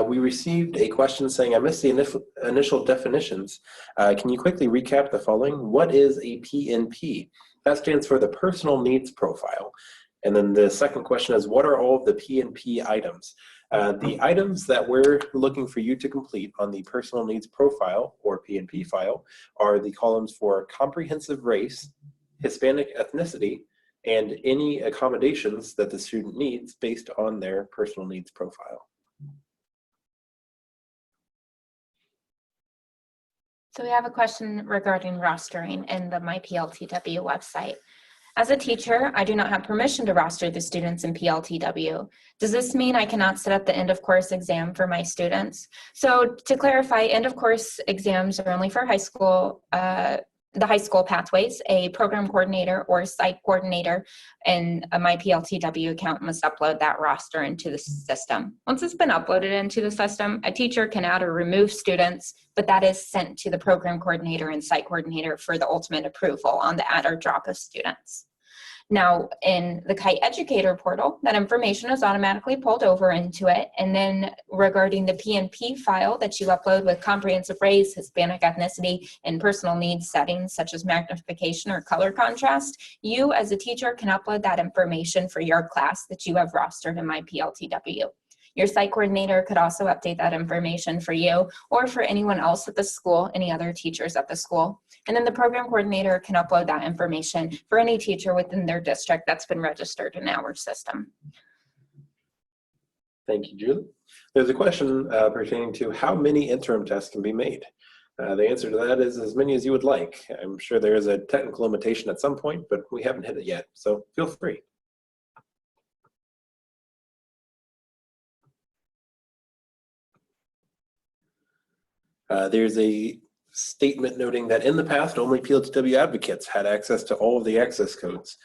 We received a question saying, I missed the initial definitions. Can you quickly recap the following? What is a PNP? That stands for the Personal Needs Profile. And then the second question is, what are all of the PNP items? The items that we're looking for you to complete on the Personal Needs Profile, or PNP file, are the columns for comprehensive race, Hispanic ethnicity, and any accommodations that the student needs based on their personal needs profile. So we have a question regarding rostering in the MyPLTW website. As a teacher, I do not have permission to roster the students in PLTW. Does this mean I cannot set up the end of course exam for my students? So to clarify, end of course exams are only for high school, the high school pathways. A program coordinator or site coordinator in a MyPLTW account must upload that roster into the system. Once it's been uploaded into the system, a teacher can add or remove students, but that is sent to the program coordinator and site coordinator for the ultimate approval on the add or drop of students. Now, in the Kite Educator portal, that information is automatically pulled over into it. And then regarding the PNP file that you upload with comprehensive race, Hispanic ethnicity, and personal needs settings such as magnification or color contrast, you as a teacher can upload that information for your class that you have rostered in MyPLTW. Your site coordinator could also update that information for you or for anyone else at the school, any other teachers at the school. And then the program coordinator can upload that information for any teacher within their district that's been registered in our system. Thank you, Julie. There's a question pertaining to how many interim tests can be made. The answer to that is as many as you would like. I'm sure there is a technical limitation at some point, but we haven't hit it yet, so feel free. There's a statement noting that in the past, only PLTW advocates had access to all of the access codes.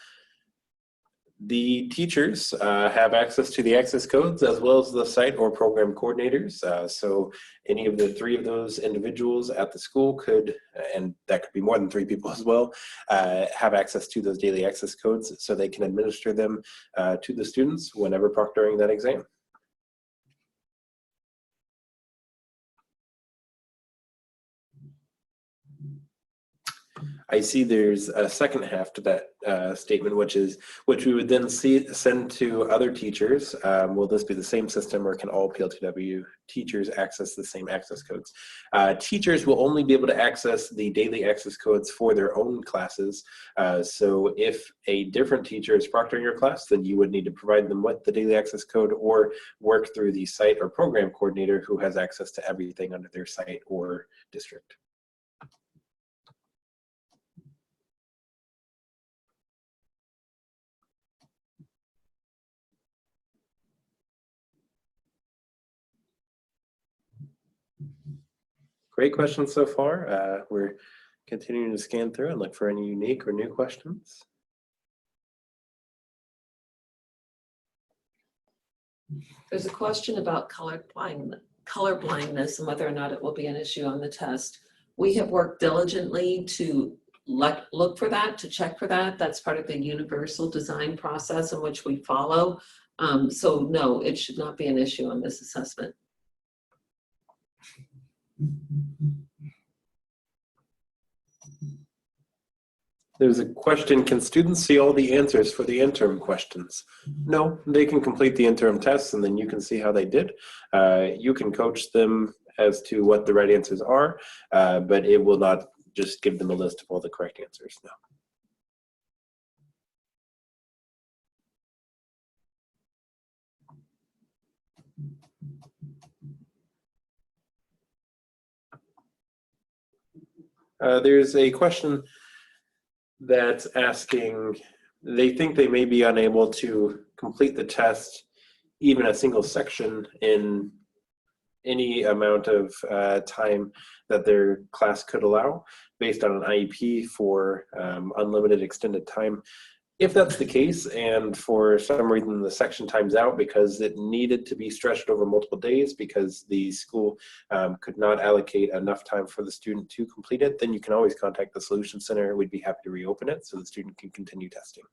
The teachers have access to the access codes as well as the site or program coordinators. So any of the three of those individuals at the school could, and that could be more than three people as well, have access to those daily access codes so they can administer them to the students whenever proctoring that exam. I see there's a second half to that statement, which we would then send to other teachers. Will this be the same system, or can all PLTW teachers access the same access codes? Teachers will only be able to access the daily access codes for their own classes. So if a different teacher is proctoring your class, then you would need to provide them with the daily access code or work through the site or program coordinator who has access to everything under their site or district. Great questions so far. We're continuing to scan through and look for any unique or new questions. There's a question about color blindness and whether or not it will be an issue on the test. We have worked diligently to look for that, to check for that. That's part of the universal design process in which we follow. So no, it should not be an issue on this assessment. There's a question, can students see all the answers for the interim questions? No, they can complete the interim tests and then you can see how they did. You can coach them as to what the right answers are, but it will not just give them a list of all the correct answers, no. There's a question that's asking, they think they may be unable to complete the test, even a single section, in any amount of time that their class could allow based on an IEP for unlimited extended time. If that's the case, and for some reason the section times out because it needed to be stretched over multiple days because the school could not allocate enough time for the student to complete it, then you can always contact the Solution Center. We'd be happy to reopen it so the student can continue testing.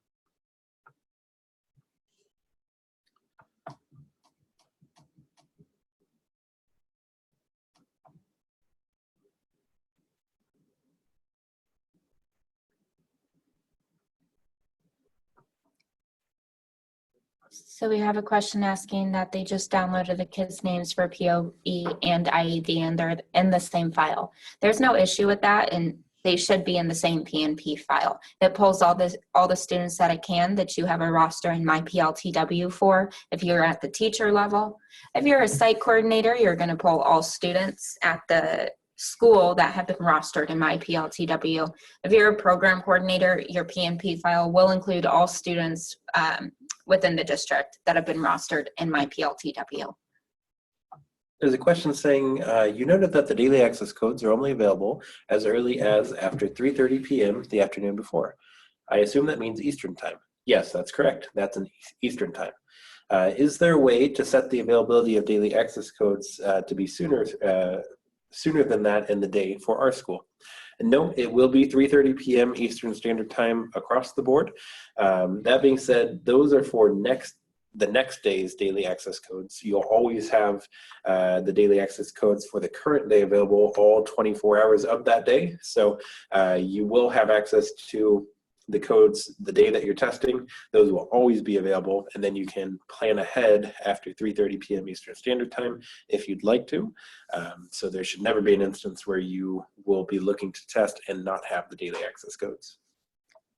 So we have a question asking that they just downloaded the kids' names for POE and IED and they're in the same file. There's no issue with that, and they should be in the same PNP file. It pulls all the students that it can that you have a roster in MyPLTW for if you're at the teacher level. If you're a site coordinator, you're going to pull all students at the school that have been rostered in MyPLTW. If you're a program coordinator, your PNP file will include all students within the district that have been rostered in MyPLTW. There's a question saying, you noted that the daily access codes are only available as early as after 3:30 p.m. the afternoon before. I assume that means Eastern time. Yes, that's correct. That's an Eastern time. Is there a way to set the availability of daily access codes to be sooner than that in the day for our school? And no, it will be 3:30 p.m. Eastern Standard Time across the board. That being said, those are for the next day's daily access codes. You'll always have the daily access codes for the current day available all 24 hours of that day. So you will have access to the codes the day that you're testing. Those will always be available, and then you can plan ahead after 3:30 p.m. Eastern Standard Time if you'd like to. So there should never be an instance where you will be looking to test and not have the daily access codes.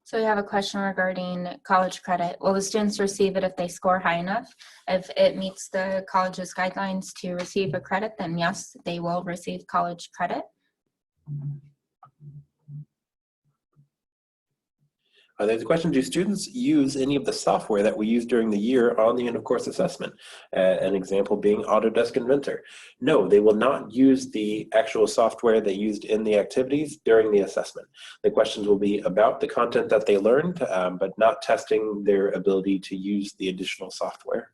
So we have a question regarding college credit. Will the students receive it if they score high enough? If it meets the college's guidelines to receive a credit, then yes, they will receive college credit. There's a question, do students use any of the software that we use during the year on the end of course assessment? An example being Autodesk Inventor. No, they will not use the actual software they used in the activities during the assessment. The questions will be about the content that they learned, but not testing their ability to use the additional software.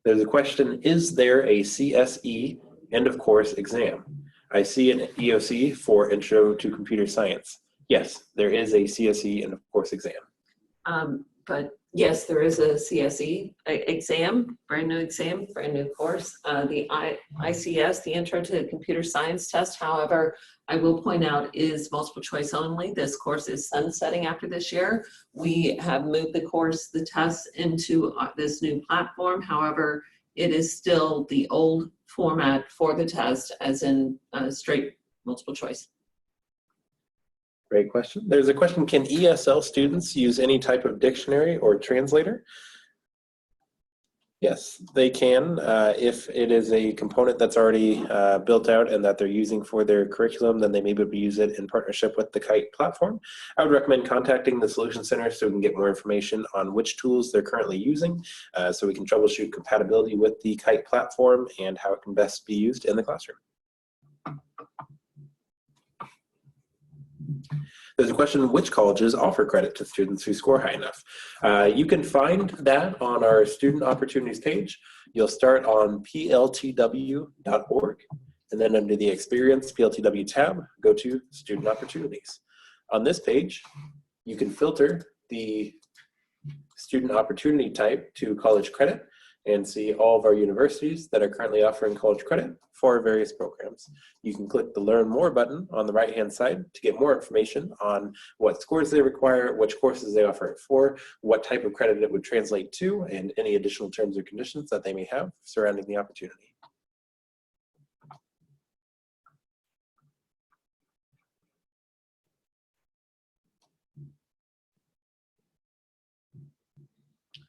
There's a question, is there a CSE end of course exam? I see an EoC for Intro to Computer Science. Yes, there is a CSE end of course exam. But yes, there is a CSE exam, brand new course. The ICS, the Intro to Computer Science test, however, I will point out is multiple choice only. This course is sunsetting after this year. We have moved the test into this new platform. However, it is still the old format for the test, as in straight multiple choice. Great question. There's a question, can ESL students use any type of dictionary or translator? Yes, they can. If it is a component that's already built out and that they're using for their curriculum, then they may be able to use it in partnership with the Kite platform. I would recommend contacting the Solution Center so we can get more information on which tools they're currently using, so we can troubleshoot compatibility with the Kite platform and how it can best be used in the classroom. There's a question, which colleges offer credit to students who score high enough? You can find that on our Student Opportunities page. You'll start on pltw.org, and then under the Experience PLTW tab, go to Student Opportunities. On this page, you can filter the student opportunity type to college credit and see all of our universities that are currently offering college credit for various programs. You can click the Learn More button on the right-hand side to get more information on what scores they require, which courses they offer it for, what type of credit it would translate to, and any additional terms or conditions that they may have surrounding the opportunity.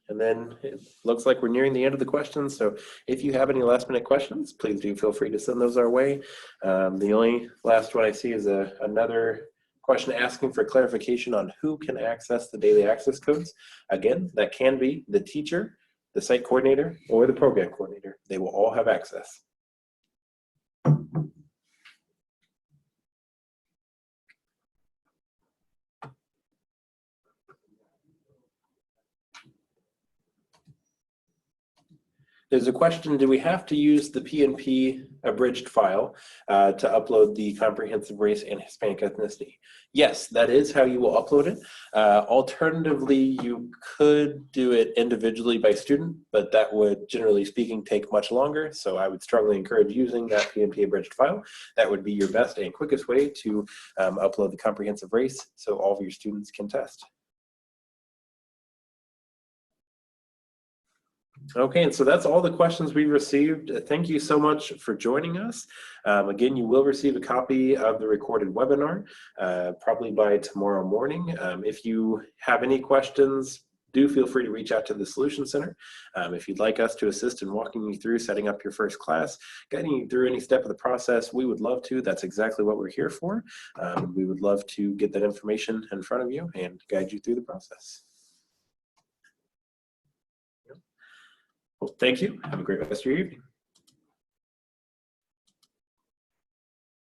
And then it looks like we're nearing the end of the questions. So if you have any last minute questions, please do feel free to send those our way. The only last one I see is another question asking for clarification on who can access the daily access codes. Again, that can be the teacher, the site coordinator, or the program coordinator. They will all have access. There's a question, do we have to use the PNP abridged file to upload the comprehensive race and Hispanic ethnicity? Yes, that is how you will upload it. Alternatively, you could do it individually by student, but that would, generally speaking, take much longer. So I would strongly encourage using that PNP abridged file. That would be your best and quickest way to upload the comprehensive race so all of your students can test. Okay, and so that's all the questions we received. Thank you so much for joining us. Again, you will receive a copy of the recorded webinar probably by tomorrow morning. If you have any questions, do feel free to reach out to the Solution Center. If you'd like us to assist in walking you through setting up your first class, guiding you through any step of the process, we would love to. That's exactly what we're here for. We would love to get that information in front of you and guide you through the process. Well, thank you. Have a great rest of your evening.